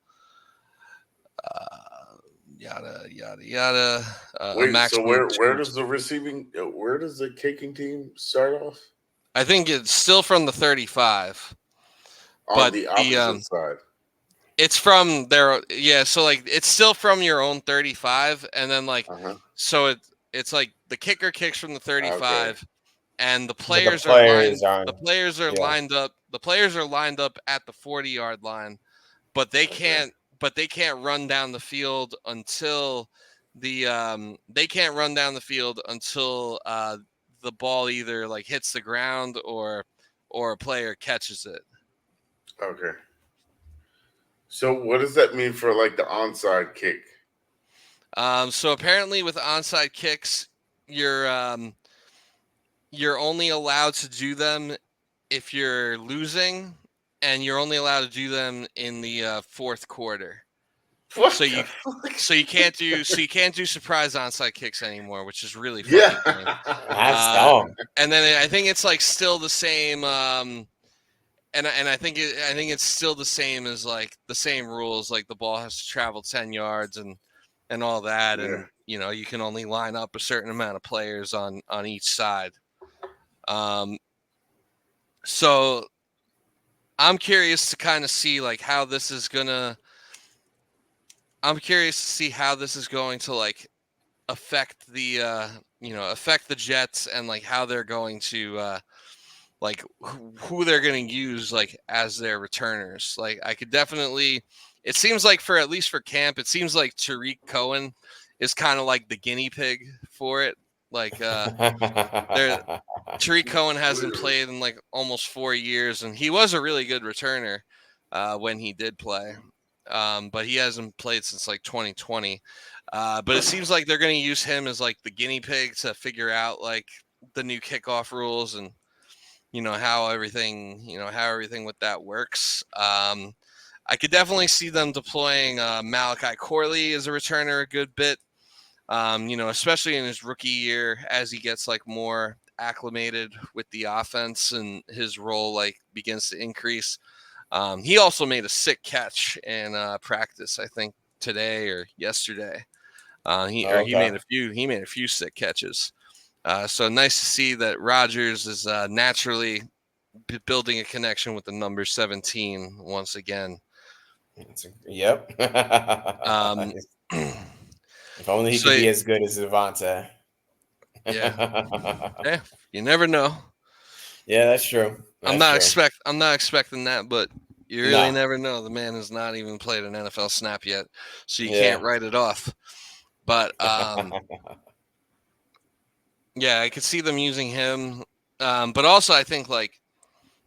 Yada yada yada. Wait, so where does the kicking team start off? I think it's still from the 35. On But the opposite side. It's from their so like it's still from your own 35, and then like so it's like the kicker kicks from the 35, and the players are lined up. The players are lined up at the 40-yard line, but they can't run down the field until the the ball either like hits the ground or a player catches it. Okay. So what does that mean for like the onside kick? So apparently with onside kicks, you're only allowed to do them if you're losing, and you're only allowed to do them in the fourth quarter. So you can't do surprise onside kicks anymore, which is really fucking lame. That's dumb. And then I think it's like still the same. And I think it's still the same as like the same rules. Like the ball has to travel 10 yards and all that, and you can only line up a certain amount of players on each side. So I'm curious to kind of see like how this is gonna. I'm curious to see how this is going to like affect the affect the Jets and like how they're going to like who they're going to use like as their returners. Like I could definitely. It seems like at least for camp, it seems like Tariq Cohen is kind of like the guinea pig for it. Like Tariq Cohen hasn't played in like almost 4 years, and he was a really good returner when he did play. But he hasn't played since like 2020. But it seems like they're going to use him as like the guinea pig to figure out like the new kickoff rules and how everything with that works. I could definitely see them deploying Malachi Corley as a returner a good bit. Especially in his rookie year as he gets like more acclimated with the offense and his role like begins to increase. He also made a sick catch in practice, I think today or yesterday. He made a few sick catches. So nice to see that Rodgers is naturally building a connection with the number 17 once again. Yep. If only he could be as good as Devontae. Yeah, you never know. Yeah, that's true. I'm not expecting that, but you really never know. The man has not even played an NFL snap yet, so you can't write it off. But yeah, I could see them using him. But also, I think like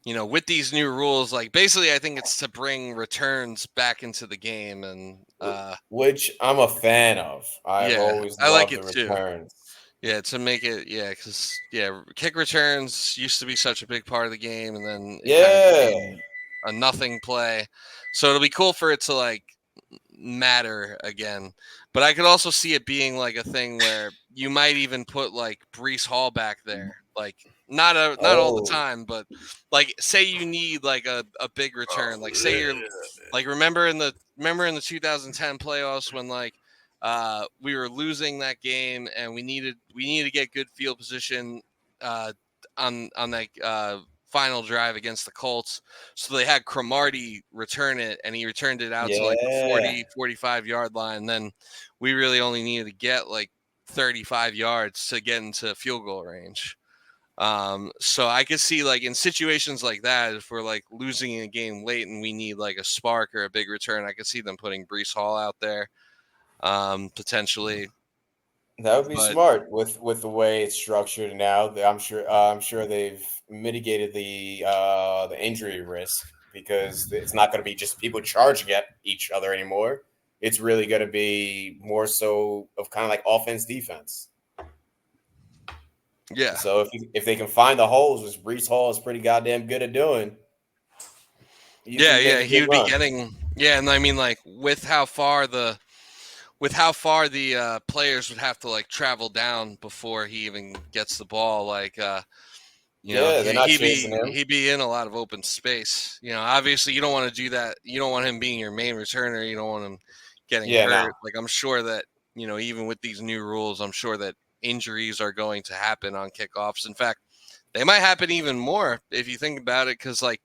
with these new rules, like basically, I think it's to bring returns back into the game, and which I'm a fan of. I've always loved like the returns. Yeah, to make it, because kick returns used to be such a big part of the game, and then it kind of became a nothing play. So it'll be cool for it to like matter again. But I could also see it being like a thing where you might even put like Brees Hall back there, like not all the Oh, time, but like say you need like a big return, like say you're Yeah. like remember in the 2010 playoffs when like we were losing that game and we needed to get good field position uh, on that final drive against the Colts. So they had Cromartie return it, and he returned it out to like the yeah. 45-yard line. Then we really only needed to get like 35 yards to get into field goal range. So I could see like in situations like that, if we're like losing a game late and we need like a spark or a big return, I could see them putting Brees Hall out there potentially. That would be But smart with the way it's structured now. I'm sure they've mitigated the injury risk because it's not going to be just people charging at each other anymore. It's really going to be more so of kind of like offense defense. yeah, So if they can find the holes, which Brees Hall is pretty goddamn good at doing, you can make a he good would be run. getting and I mean like with how far the players would have to like travel down before he even gets the ball, like Yeah, they're not chasing him. he'd be in a lot of open space. Obviously you don't want to do that. You don't want him being your main returner. You don't want him getting Yeah, no. hurt. Like I'm sure that even with these new rules, I'm sure that injuries are going to happen on kickoffs. In fact, they might happen even more if you think about it, because like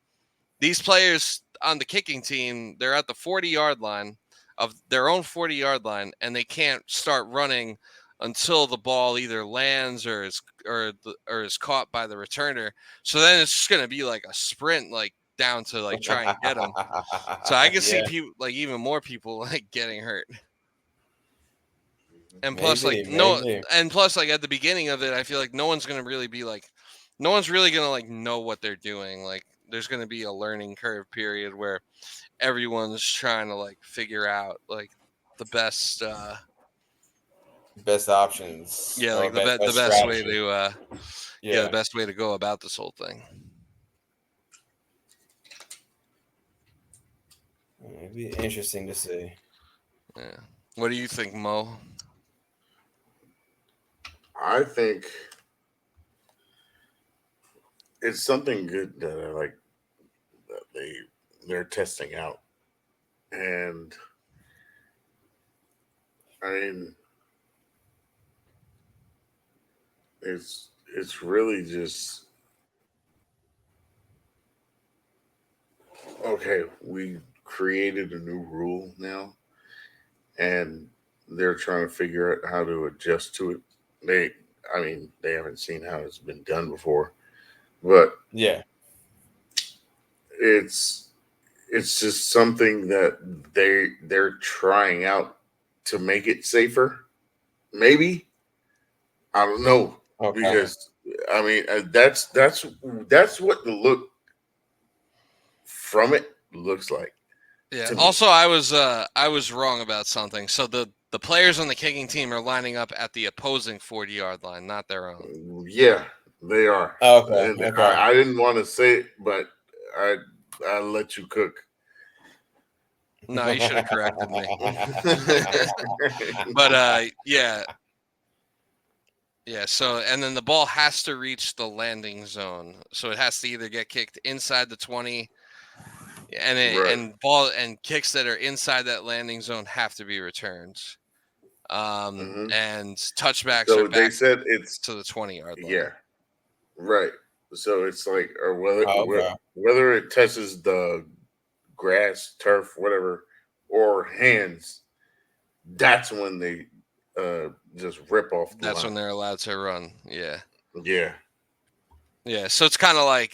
these players on the kicking team, they're at the 40-yard line of their own 40-yard line, and they can't start running until the ball either lands or is caught by the returner. So then it's just going to be like a sprint, like down to like try and get them. So I can see Yeah, people like even more people like getting hurt. And plus, like maybe. like at the beginning of it, I feel like no one's really gonna like know what they're doing. Like there's gonna be a learning curve period where everyone's trying to like figure out like the best Best options or like the best best way strategy. to the Yeah, best way to go about this whole thing. it'd be interesting to see. Yeah. What do you think, Mo? I think it's something good that I like that they're testing out, and I mean it's really just okay. We created a new rule now, and they're trying to figure out how to adjust to it. I mean, they haven't seen how it's been done before, but Yeah, it's it's just something that they're trying out to make it safer. Maybe I don't know okay. because I mean that's what the look from it looks like Yeah. to me. Also, I was wrong about something. So the players on the kicking team are lining up at the opposing 40-yard line, not their own. Yeah, they are, Okay, and okay. I didn't want to say it, but I I let you cook. No, you should have corrected me. But yeah. So and then the ball has to reach the landing zone. So it has to either get kicked inside the 20, Right. and ball and kicks that are inside that landing zone have to be returned. Hmm. And touchbacks are So they back said it's to the 20-yard line. yeah, right. So it's like or Okay. whether it touches the grass, turf, whatever, or hands, that's when they just rip off the That's line. when they're allowed to run. Yeah. Yeah. Yeah, so it's kind of like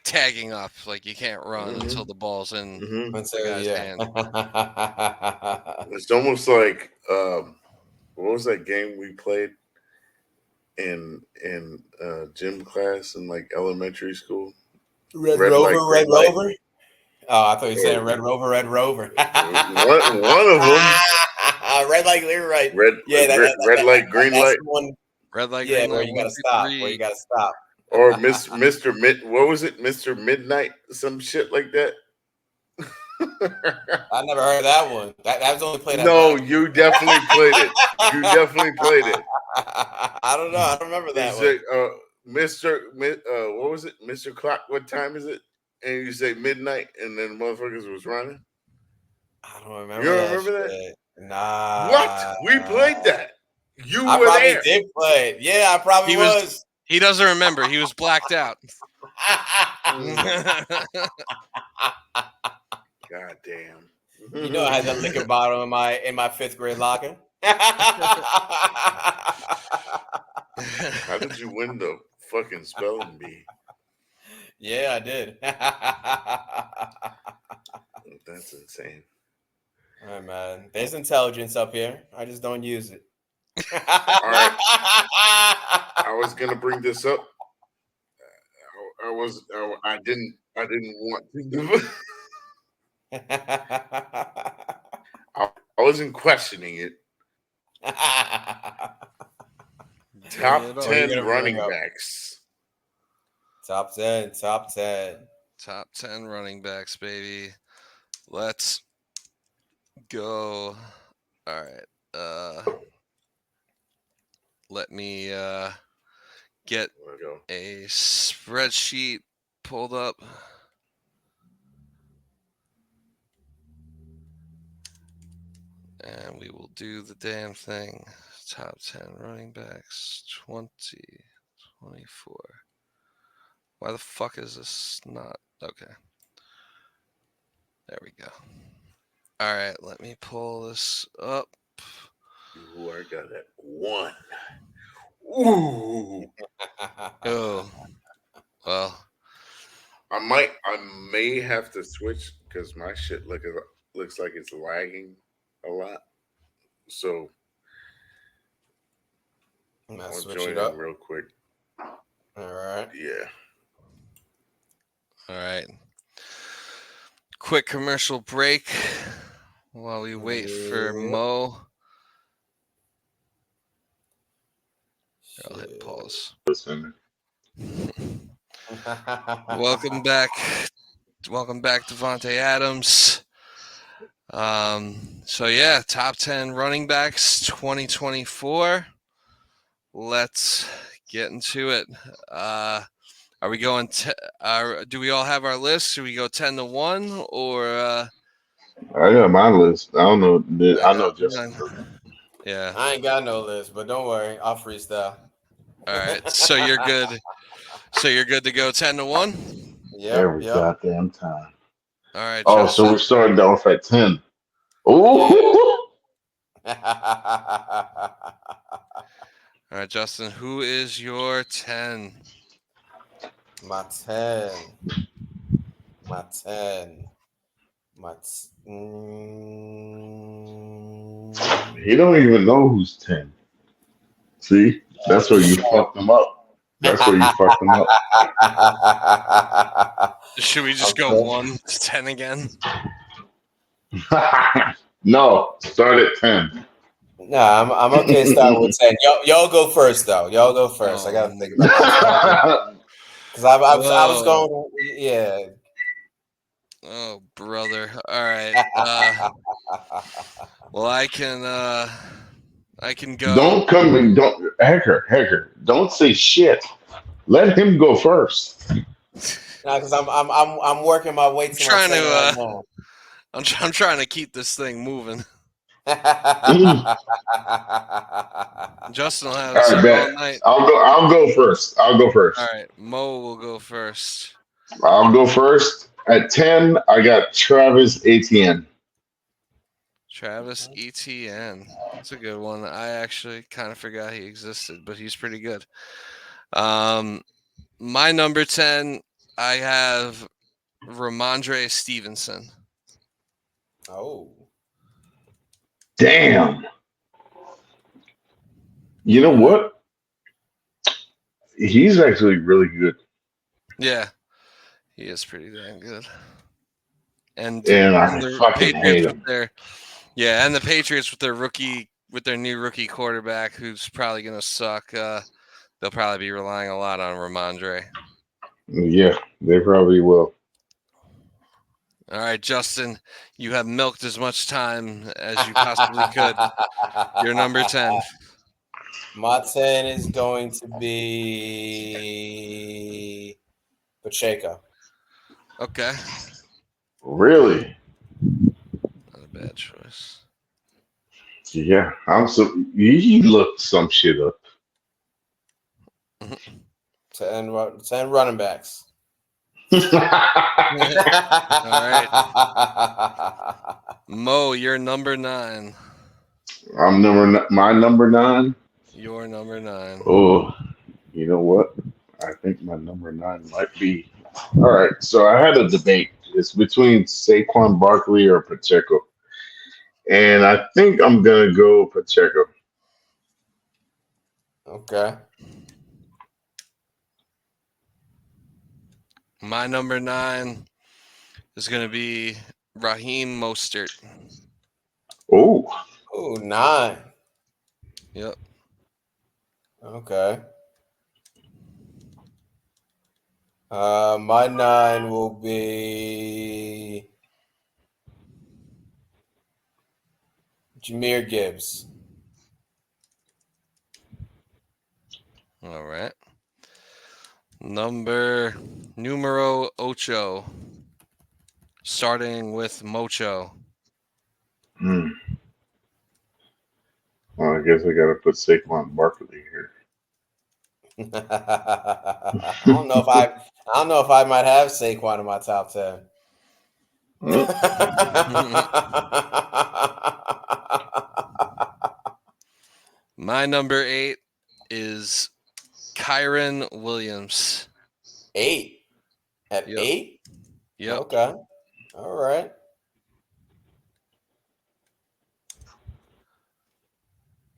tagging up. Like you can't run Hmm. until the ball's in Hmm. the So guy's yeah. hand. It's almost like what was that game we played in gym class in like elementary school? Red Red light, Rover, Red green light, Rover. Oh, I thought you were saying or Red Rover, Red Rover. one of them. Red light, you're right. Yeah, Red light, green that's light, the one. Red light, Yeah, green where light, you one, gotta two, stop. Where you three. gotta stop. or Mister Mid. What was it, Mister Midnight? Some shit like that. I never heard that one. That was only played at No, black. you definitely played it. You definitely played it. I don't know. I don't remember You that say, one. what was it? Mr. Clock, what time is it? And you say midnight, and then motherfuckers was running. I don't You remember don't that remember that? shit. Nah. What? We played that. You I were probably there. did play it. Yeah, I probably He was. He doesn't remember. He was blacked out. God damn. You know, I had that liquor bottle in my 5th grade locker. How did you win the fucking spelling bee? Yeah, I did. That's insane. All right, man. There's intelligence up here. I just don't use it. All right. I was gonna bring this up. I didn't want to do it. I wasn't questioning it. Top Bring it on. 10 running backs. Top 10. Top 10. Top 10 running backs, baby. Let's go. All right. Let me get There we go. a spreadsheet pulled up. And we will do the damn thing. Top 10 running backs 2024. Why the fuck is this not? Okay. There we go. All right, let me pull this up. Ooh, I got that one. Ooh. Oh. Well, I may have to switch because my shit looks like it's lagging a lot. So I'll I'll switch join it up. in real quick. All right. Yeah. all right. Quick commercial break while we wait for Mo. Here, I'll hit pause. Welcome back. Welcome back, Devontae Adams. So yeah, top 10 running backs 2024. Let's get into it. Are we going do we all have our list? Should we go 10-1 or I got my list. I don't know. I know Justin. Yeah. I ain't got no list, but don't worry. I'll freestyle. All right. So you're good. So you're good to go 10-1? Every goddamn time. All right. Oh, Justin. so we're starting off at 10. Oh, All right, Justin. Who is your 10? My 10. he don't even know who's 10. See, that's where you fucked him up. That's where you fucked him up. Should we just go 1 to 10 again? No, start at 10. Nah, I'm okay. Start with 10. Y'all go first, though. Y'all go first. I gotta think about that because I was going. Yeah. Oh, brother. All right. Well, I can go. Don't come and don't Hacker. Don't say shit. Let him go first. Because I'm working my way to trying my 10 to right now. I'm trying to keep this thing moving. Justin will have us All right, here all bet. night. I'll go first. All right, Mo will go first. I'll go first. At 10, I got Travis Etienne. Travis Etienne. That's a good one. I actually kind of forgot he existed, but he's pretty good. My number 10, I have Ramondre Stevenson. Oh. Damn. You know what? He's actually really good. Yeah, he is pretty damn good. And I the fucking hate him. And the Patriots with their new rookie quarterback, who's probably gonna suck. They'll probably be relying a lot on Ramondre. Yeah, they probably will. All right, Justin, you have milked as much time as you possibly could. You're number 10. My 10 is going to be Pacheco. Okay. Really? Not a bad choice. Yeah, I'm so you looked some shit up. 10 running backs. All right. Mo, you're number 9. My number 9. You're number 9. Oh, you know what? I think my number 9 might be. All right, so I had a debate. It's between Saquon Barkley or Pacheco, and I think I'm gonna go Pacheco. Okay. My number 9 is going to be Raheem Mostert. Oh, Ooh, 9. Yep. Okay. My 9 will be Jameer Gibbs. All right. Numero ocho. Starting with Mocho. hmm. Well, I guess I gotta put Saquon Barkley here. I don't know if I might have Saquon in my top 10. Hmm. My number 8 is Kyron Williams. 8 at Yep. 8. Yep. Okay. All right.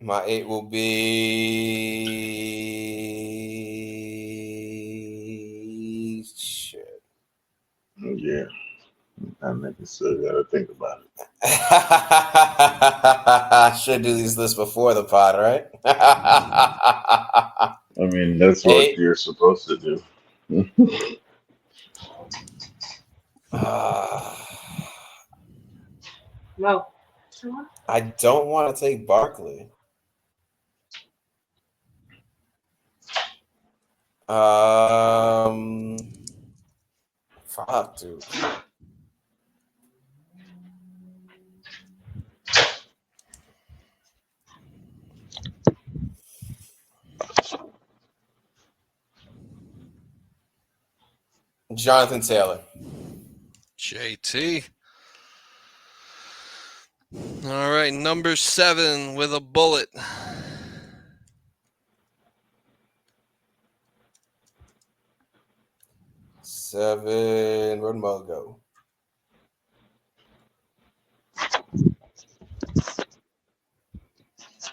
My 8 will be shit. Yeah, I nigga still gotta think about it. I should do these lists before the pod, right? I mean, that's what 8. you're supposed to do. No. I don't want to take Barkley. Fuck, dude. Jonathan Taylor. JT. All right, number 7 with a bullet. Seven. Where'd Mo go?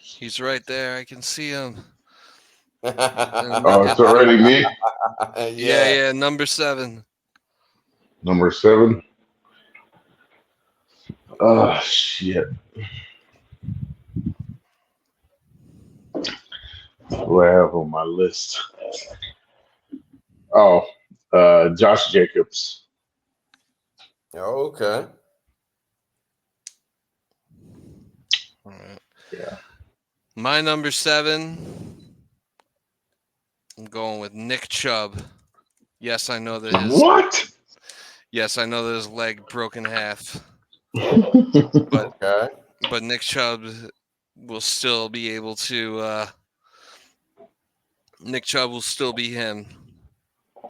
He's right there. I can see him. Oh, it's already me. Yeah, number 7. Number 7. Oh shit. What do I have on my list? Oh, Josh Jacobs. Okay. All right. Yeah. My number 7, I'm going with Nick Chubb. Yes, I know that What? his leg broke in half. Okay. But Nick Chubb will still be able to Nick Chubb will still be him.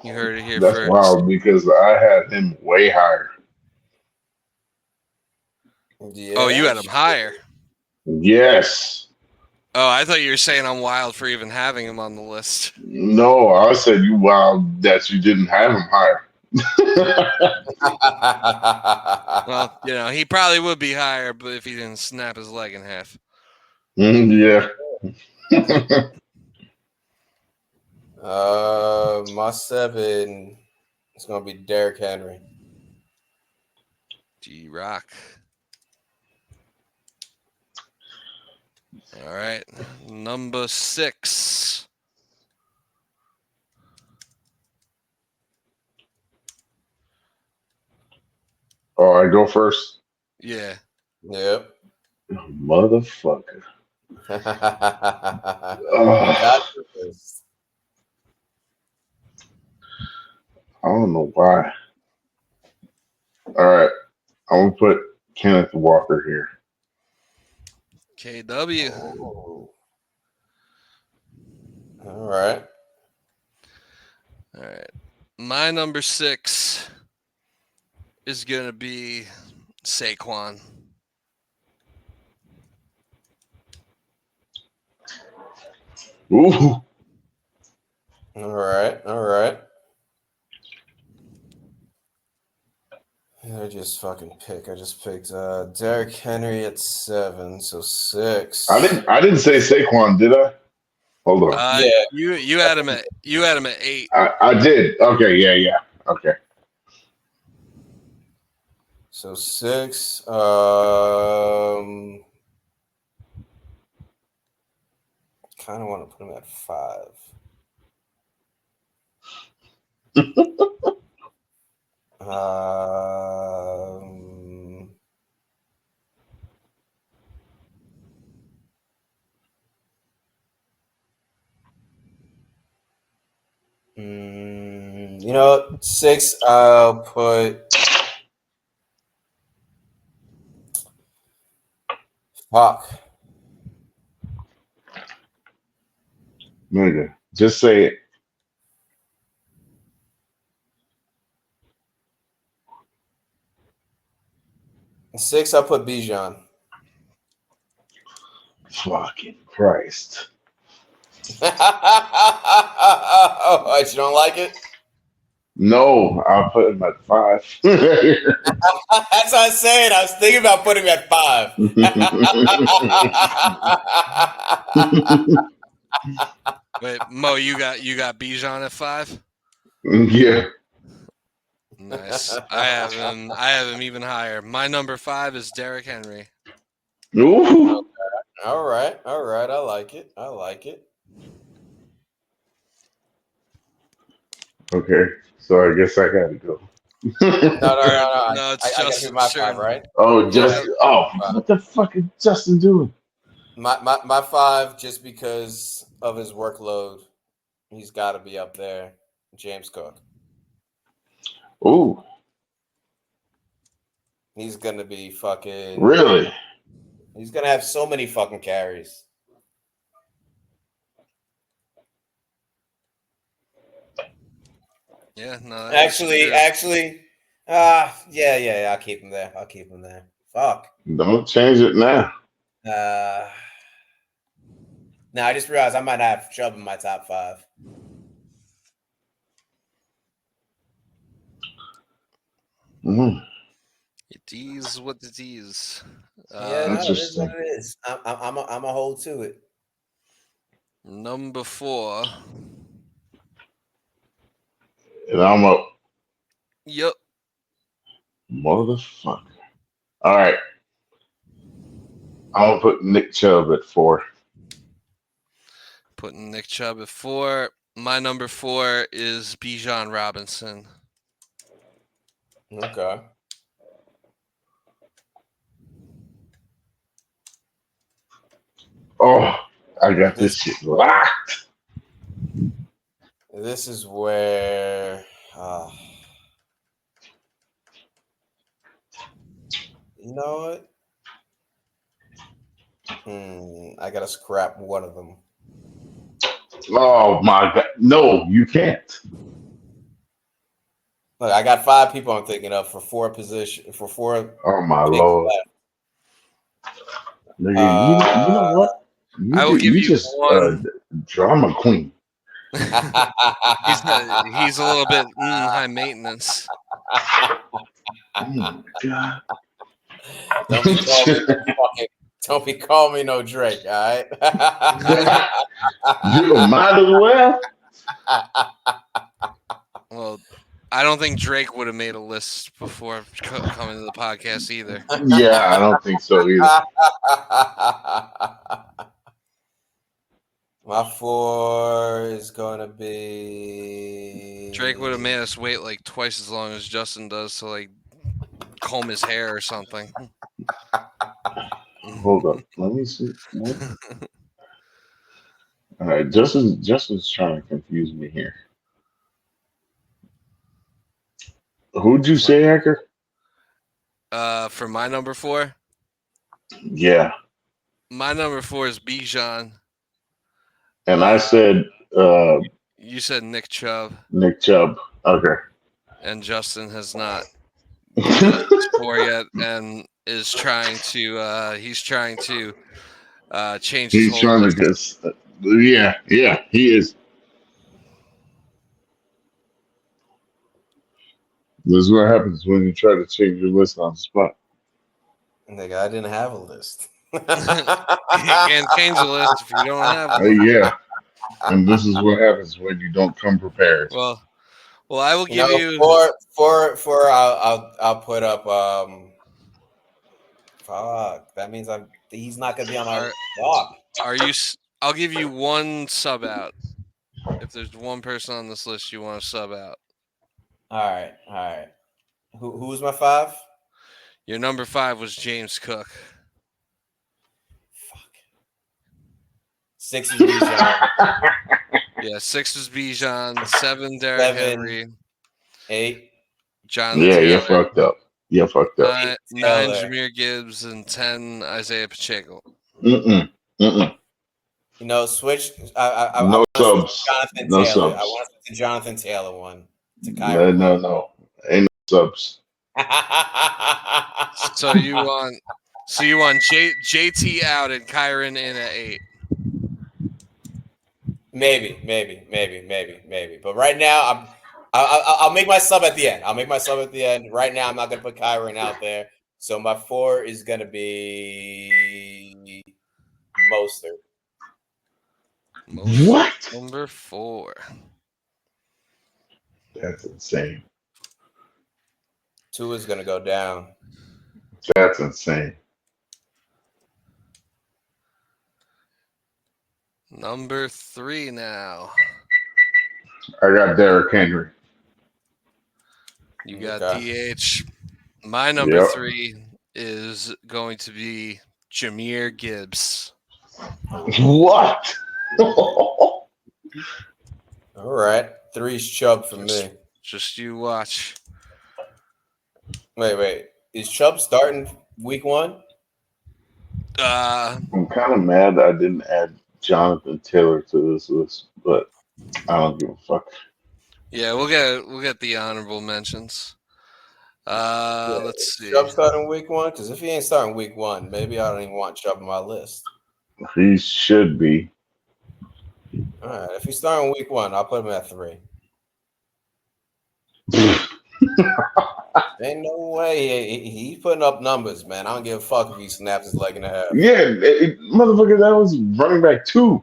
You heard it here That's first. wild because I had him way higher. Yeah. Oh, you had him higher. Yes. Oh, I thought you were saying I'm wild for even having him on the list. No, I said you wild that you didn't have him higher. Well, he probably would be higher, but if he didn't snap his leg in half. Yeah. My 7 is gonna be Derrick Henry. G-Rock. All right. Number 6. Oh, I go first. Yeah. Yep. Motherfucker. You got Ugh, this. I don't know why. All right, I'm gonna put Kenneth Walker here. KW. Oh. All right. All right. My number 6 is going to be Saquon. Ooh, All right. All right. I just fucking pick. I just picked Derrick Henry at 7, so 6. I didn't say Saquon, did I? Hold on. Yeah. You had him at 8. I did. Okay, yeah. Okay. So 6. Kind of want to put him at 5. Um, you know, 6. I'll put fuck. Nigga, just say it. 6. I'll put Bijan. Fucking Christ. What, you don't like it? No, I'll put him at 5. That's what I said. I was thinking about putting him at 5. Wait, Mo, you got Bijan at 5? Yeah. Nice. I have him even higher. My number 5 is Derrick Henry. Ooh. All right. I like it. Okay, so I guess I gotta go. No. No, it's I gotta just pick my sure. 5, right? Oh, Yeah. just what the fuck is Justin doing? My 5, just because of his workload, he's got to be up there. James Cook. Ooh, He's gonna be fucking. really? He's gonna have so many fucking carries. Yeah, no. Actually, yeah. I'll keep him there. Fuck. Don't change it now. Now I just realized I might have Chubb in my top 5. Mhm. It is what it is. Yeah, no, it is what Interesting. it is. I'm a hold to it. Number 4. And I'm a Yep. motherfucker. All right, I'm gonna put Nick Chubb at 4. Putting Nick Chubb at 4. My number 4 is Bijan Robinson. Okay. Oh, I got this shit locked. This is where you know what? I gotta scrap one of them. Oh my god, no, you can't. Look, I got 5 people I'm thinking of for 4 Oh my picks lord, left. nigga, you know what? I will give You you just one. drama queen. He's a little bit high maintenance. Oh my god. Don't be calling me no Drake, all right? You might as well. Well, I don't think Drake would have made a list before coming to the podcast either. Yeah, I don't think so either. My 4 is gonna be Drake would have made us wait like twice as long as Justin does to like comb his hair or something. Hold up. Let me see. What? All right, Justin's trying to confuse me here. Who'd you say, Hacker? For my number 4, Yeah, my number 4 is Bijan. and I said You said Nick Chubb, Nick Chubb. Okay. and Justin has not given us his 4 yet, and is trying to. He's trying to change his He's whole trying to list. just. Yeah, he is. This is what happens when you try to change your list on the spot. Nigga, I didn't have a list. You can't change the list if you don't have one. Yeah, and this is what happens when you don't come prepared. Well, I will You give know, you. for I'll put up fuck. That means he's not gonna be on my block. I'll give you one sub out. If there's one person on this list you want to sub out. All right. Who's my 5? Your number 5 was James Cook. Fuck. 6 is Bijan. Yeah, 6 was Bijan, 7 Derrick 7. Henry, 8. Jonathan Yeah, Taylor, you're fucked up. 9 Taylor. Jameer Gibbs, and 10 Isaiah Pacheco. Mm-mm. You know, switch. I No want to subs. Jonathan No Taylor. subs. I want to the Jonathan Taylor one to Kyrie. No. Ain't no subs. So you want JT out and Kyron in at 8. Maybe. But right now, I'll make my sub at the end. Right now, I'm not gonna put Kyron out there. So my 4 is gonna be Mostert. What? Number 4. That's insane. 2 is gonna go down. That's insane. Number 3 now. I got Derrick Henry. You got Okay. DH. My number Yep. 3 is going to be Jameer Gibbs. What? All right, 3's Chubb for me. Just you watch. Wait. Is Chubb starting week 1? I'm kind of mad I didn't add Jonathan Taylor to this list, but I don't give a fuck. Yeah, we'll get the honorable mentions. Let's see. Chubb starting week 1? Because if he ain't starting week 1, maybe I don't even want Chubb on my list. He should be. All right, if he's starting week 1, I'll put him at 3. Ain't no way he's putting up numbers, man. I don't give a fuck if he snaps his leg in the half. Yeah, motherfucker, that was running back 2.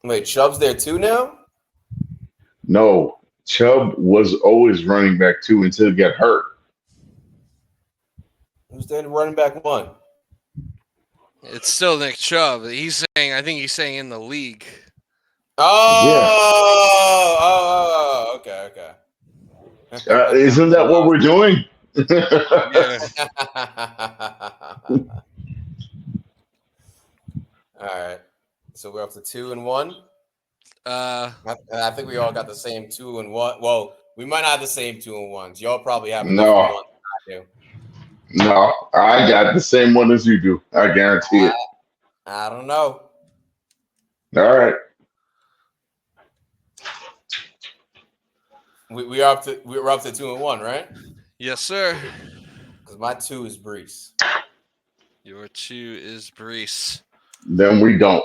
Wait, Chubb's there too now? No, Chubb was always running back 2 until he got hurt. Who's there running back 1? It's still Nick Chubb. I think he's saying in the league. Oh, okay. Isn't that what we're doing? Yeah. All right. So we're up to 2 and 1. Uh, I think we all got the same 2 and 1. Well, we might not have the same 2 and 1s. Y'all probably have No. one I do. No, I got the same one as you do. I guarantee it. I don't know. All right. We're up to 2 and 1, right? yes, sir. Because my 2 is Brees. Your 2 is Brees. Then we don't.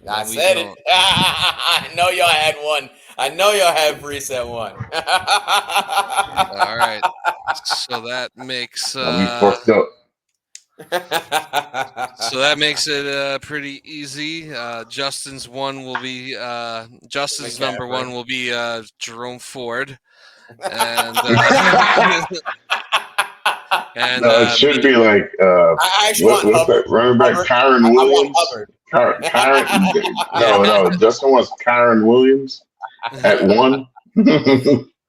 I we said don't. it. I know y'all had 1. I know y'all had Brees at 1. All right. So that makes We fucked up. so that makes it pretty easy. Justin's 1 will be Justin's McCaffrey. number 1 will be Jerome Ford, and and No, it should be like I actually want what's Hubbard. that running back? Hubbard. Kyron I want Williams. Hubbard. Kyron. No. Justin wants Kyron Williams. at 1.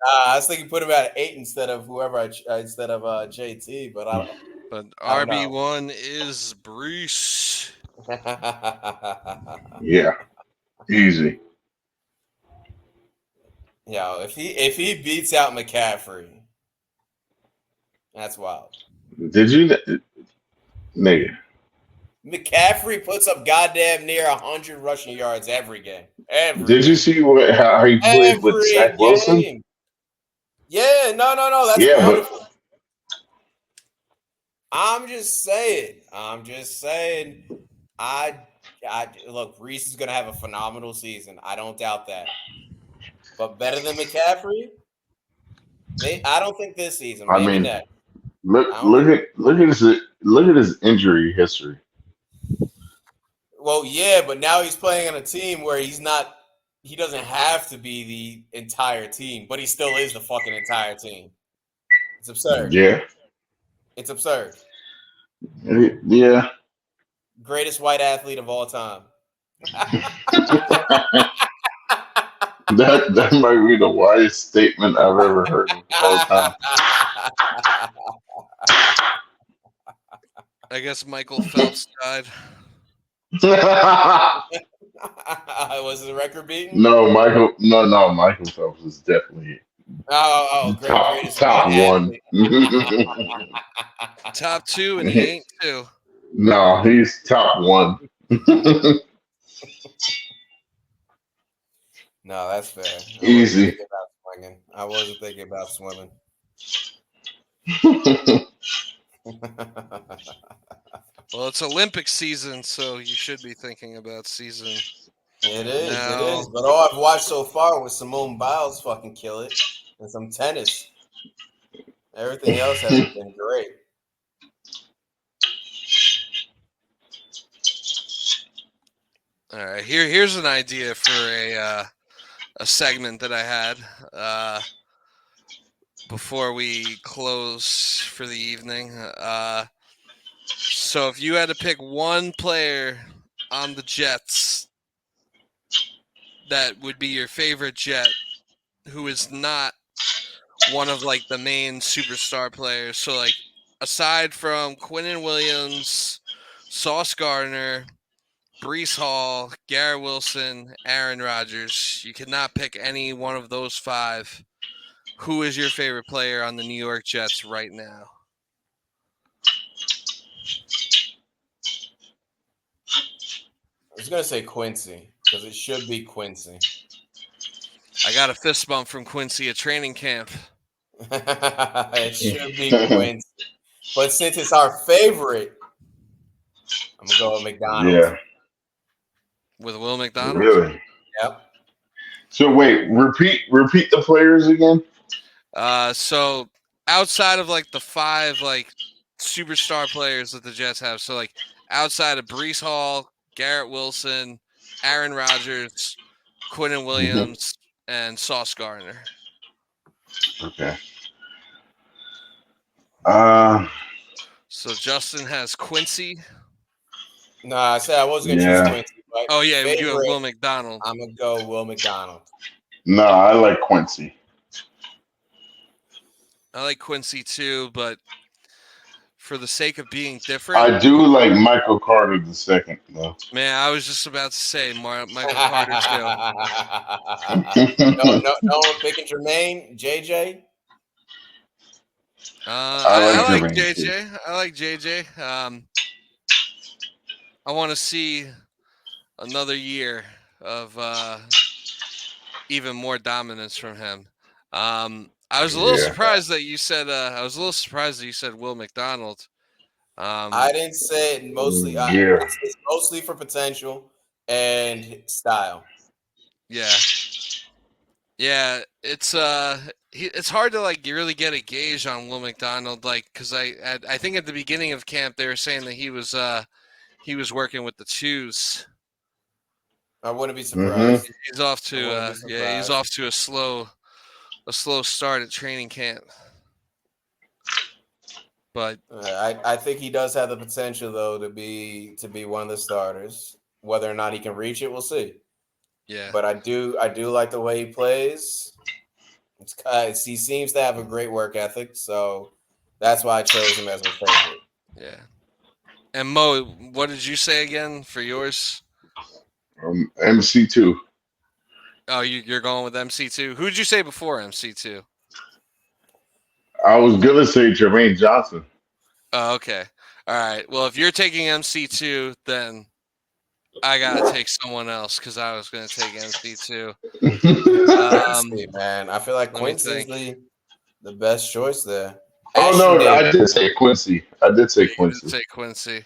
I was thinking put him at 8 instead of JT, but But I don't know. RB1 is Bruce. Yeah, easy. Yo, if he beats out McCaffrey, that's wild. Did you, nigga? McCaffrey puts up goddamn near 100 rushing yards every game. Did you see how he played with Every Zach Wilson? game. Yeah, no. That's Yeah, wonderful. I'm just saying. I look, Reese is gonna have a phenomenal season. I don't doubt that. But better than McCaffrey? I don't think this season. I Maybe mean, next. look at his injury history. Well, yeah, but now he's playing on a team where he doesn't have to be the entire team, but he still is the fucking entire team. It's absurd. Yeah, It's absurd. yeah. Greatest white athlete of all time. That might be the widest statement I've ever heard in a long time. I guess Michael Phelps died. Was the record beaten? No, Michael Phelps is definitely Greatest top white one. athlete. Top 2, and he ain't 2. No, he's top 1. No, that's fair. Easy. I wasn't thinking about swimming. Well, it's Olympic season, so you should be thinking about season. It is. No. But all I've watched so far was Simone Biles fucking kill it and some tennis. Everything else hasn't been great. All right, here's an idea for a segment that I had before we close for the evening. So if you had to pick one player on the Jets that would be your favorite Jet, who is not one of like the main superstar players, so like aside from Quinnen Williams, Sauce Gardner, Brees Hall, Garrett Wilson, Aaron Rodgers, you cannot pick any one of those 5. Who is your favorite player on the New York Jets right now? I was gonna say Quincy because it should be Quincy. I got a fist bump from Quincy at training camp. It should be Quincy, but since it's our favorite, I'm gonna go with McDonald. Yeah. With Will McDonald? Really? Yep. So wait, repeat the players again. So outside of like the 5 like superstar players that the Jets have, so like outside of Brees Hall, Garrett Wilson, Aaron Rodgers, Quinnen Williams, and Sauce Gardner. Okay. So Justin has Quincy. No, I said I was gonna choose Quincy. But Oh yeah, you have favorite, Will McDonald. I'm gonna go Will McDonald. No, I like Quincy. I like Quincy too, but for the sake of being different, I do like Michael Carter II, though. man, I was just about to say Michael Carter too. No one picking Jermaine, JJ. I like Jermaine, JJ. too. I like JJ. I want to see another year of even more dominance from him. I was a little surprised that you said. Will McDonald. I didn't say it mostly. It's mostly for potential and style. Yeah. It's it's hard to like really get a gauge on Will McDonald, like because I think at the beginning of camp they were saying that he was working with the twos. I wouldn't be surprised. He's off to he's off to a slow start at training camp. But I think he does have the potential though to be one of the starters. Whether or not he can reach it, we'll see. Yeah. but I do like the way he plays. He seems to have a great work ethic, so that's why I chose him as my favorite. Yeah. And Mo, what did you say again for yours? MC2. Oh, you're going with MC2. Who did you say before MC2? I was gonna say Jermaine Johnson. Oh, okay. All right. Well, if you're taking MC2, then I gotta take someone else because I was gonna take MC2. Quincy, man, I feel like let me Quincy's think. the best choice there. Oh Ashton no, I Davis. did say Quincy. I did say You did Quincy. say Quincy.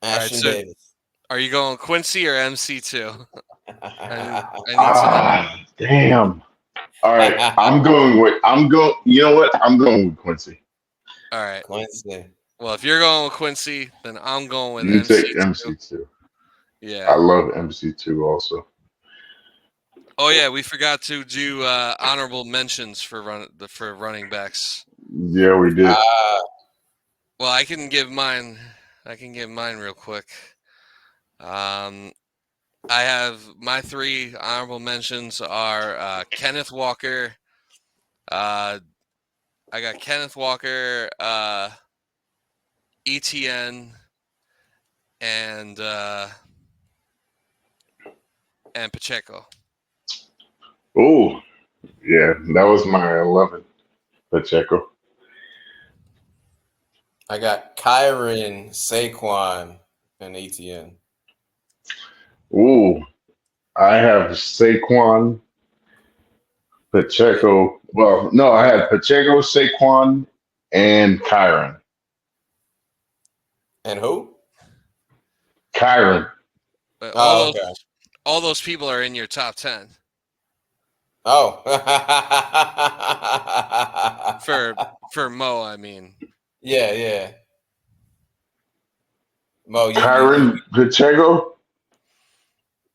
Ashton so- Davis. Are you going Quincy or MC2? I need to know. Ah, damn. All right, I'm going. You know what? I'm going with Quincy. All right. Quincy. Well, if you're going with Quincy, then I'm going with You MC2. take MC2. Yeah. I love MC2 also. Oh yeah, we forgot to do honorable mentions for running backs. Yeah, we did. Well, I can give mine real quick. I have my 3 honorable mentions are Kenneth Walker. I got Kenneth Walker, ETN, and Pacheco. Oh, yeah, that was my 11. Pacheco. I got Kyron, Saquon, and ETN. Ooh, I have Saquon, Pacheco. Well, no, I have Pacheco, Saquon, and Kyron. And who? Kyron. But Oh, okay. all those people are in your top 10 Oh. for Mo. I mean, yeah. Mo, Kyron, Pacheco.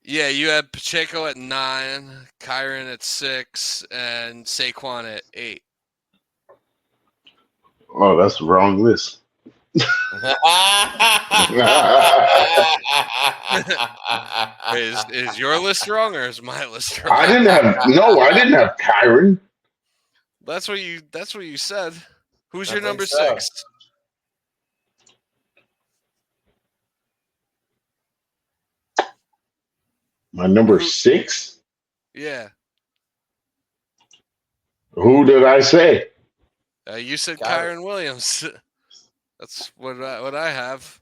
yeah, you had Pacheco at 9, Kyron at 6, and Saquon at 8. Oh, that's the wrong list. Is your list wrong or is my list wrong? I didn't have Kyron. That's what you said. Who's I your think number so. 6? My number 6? Yeah. Who did I say? You said Kyron. Kyron Williams. That's what I have.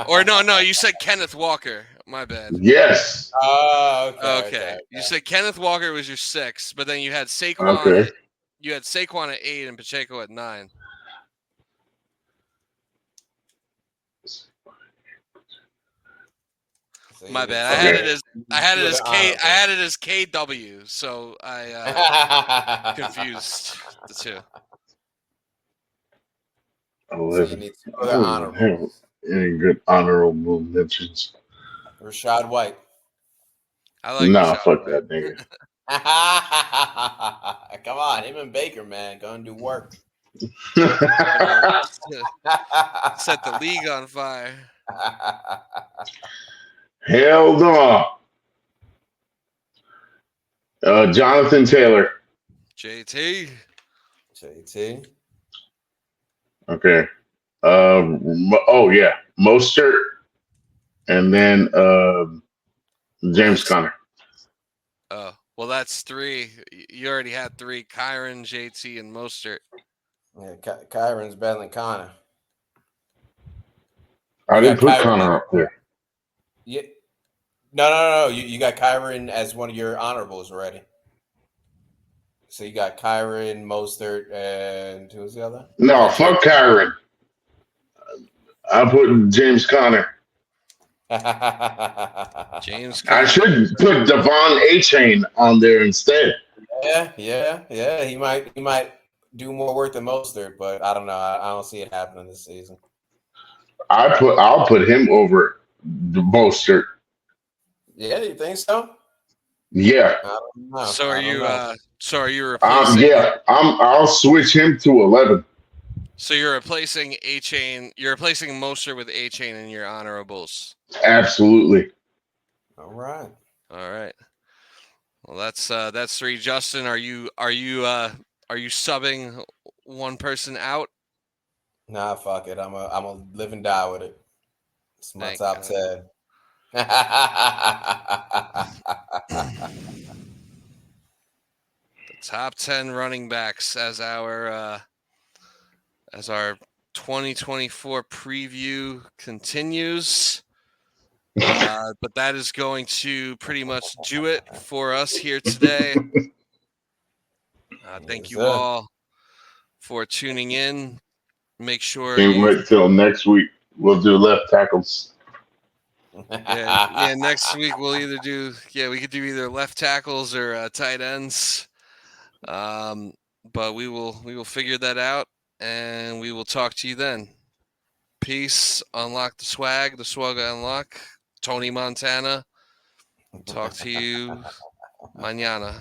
Or no, you said Kenneth Walker. My bad. Yes. Oh, Okay. You said Kenneth Walker was your 6, but then you had Saquon. Okay. You had Saquon at 8 and Pacheco at 9. My bad. I had it as KW, so I confused the two. So you need 2 other honorable. Any good honorable mentions? Rashad White. I like Nah, Rashad fuck White. that nigga. Come on, him and Baker, man, go and do work. Set the league on fire. Hell no. Jonathan Taylor. JT. Okay. Yeah, Mostert, and then James Conner. Oh, well, that's 3. You already had 3: Kyron, JT, and Mostert. Yeah, Kyron's better than Connor. I didn't put Kyron Conner up there. Yeah. No. You got Kyron as one of your honorables already. So you got Kyron, Mostert, and who's the other? No, fuck Kyron. I put James Conner. James Conner. I should put Devon A-Chain on there instead. Yeah. He might do more work than Mostert, but I don't know. I don't see it happening this season. I'll put him over the Mostert. Yeah, you think so? Yeah. I don't know. So are you? So are you replacing? replacing? I'll switch him to 11. So you're replacing A-Chain. You're replacing Mostert with A-Chain in your honorables. Absolutely. All right. All right. Well, that's 3. Justin, are you subbing one person out? Nah, fuck it. I'm a live and die with it. It's my Thank top God. 10. The top 10 running backs as our 2024 preview continues. But that is going to pretty much do it for us here today. Thank Yes, you sir. all for tuning in. Make sure Can't you wait till next week. We'll do left tackles. yeah next week we'll either do we could do either left tackles or tight ends. But we will figure that out, and we will talk to you then. Peace. Unlock the swag. The swag unlock. Tony Montana. Talk to you mañana.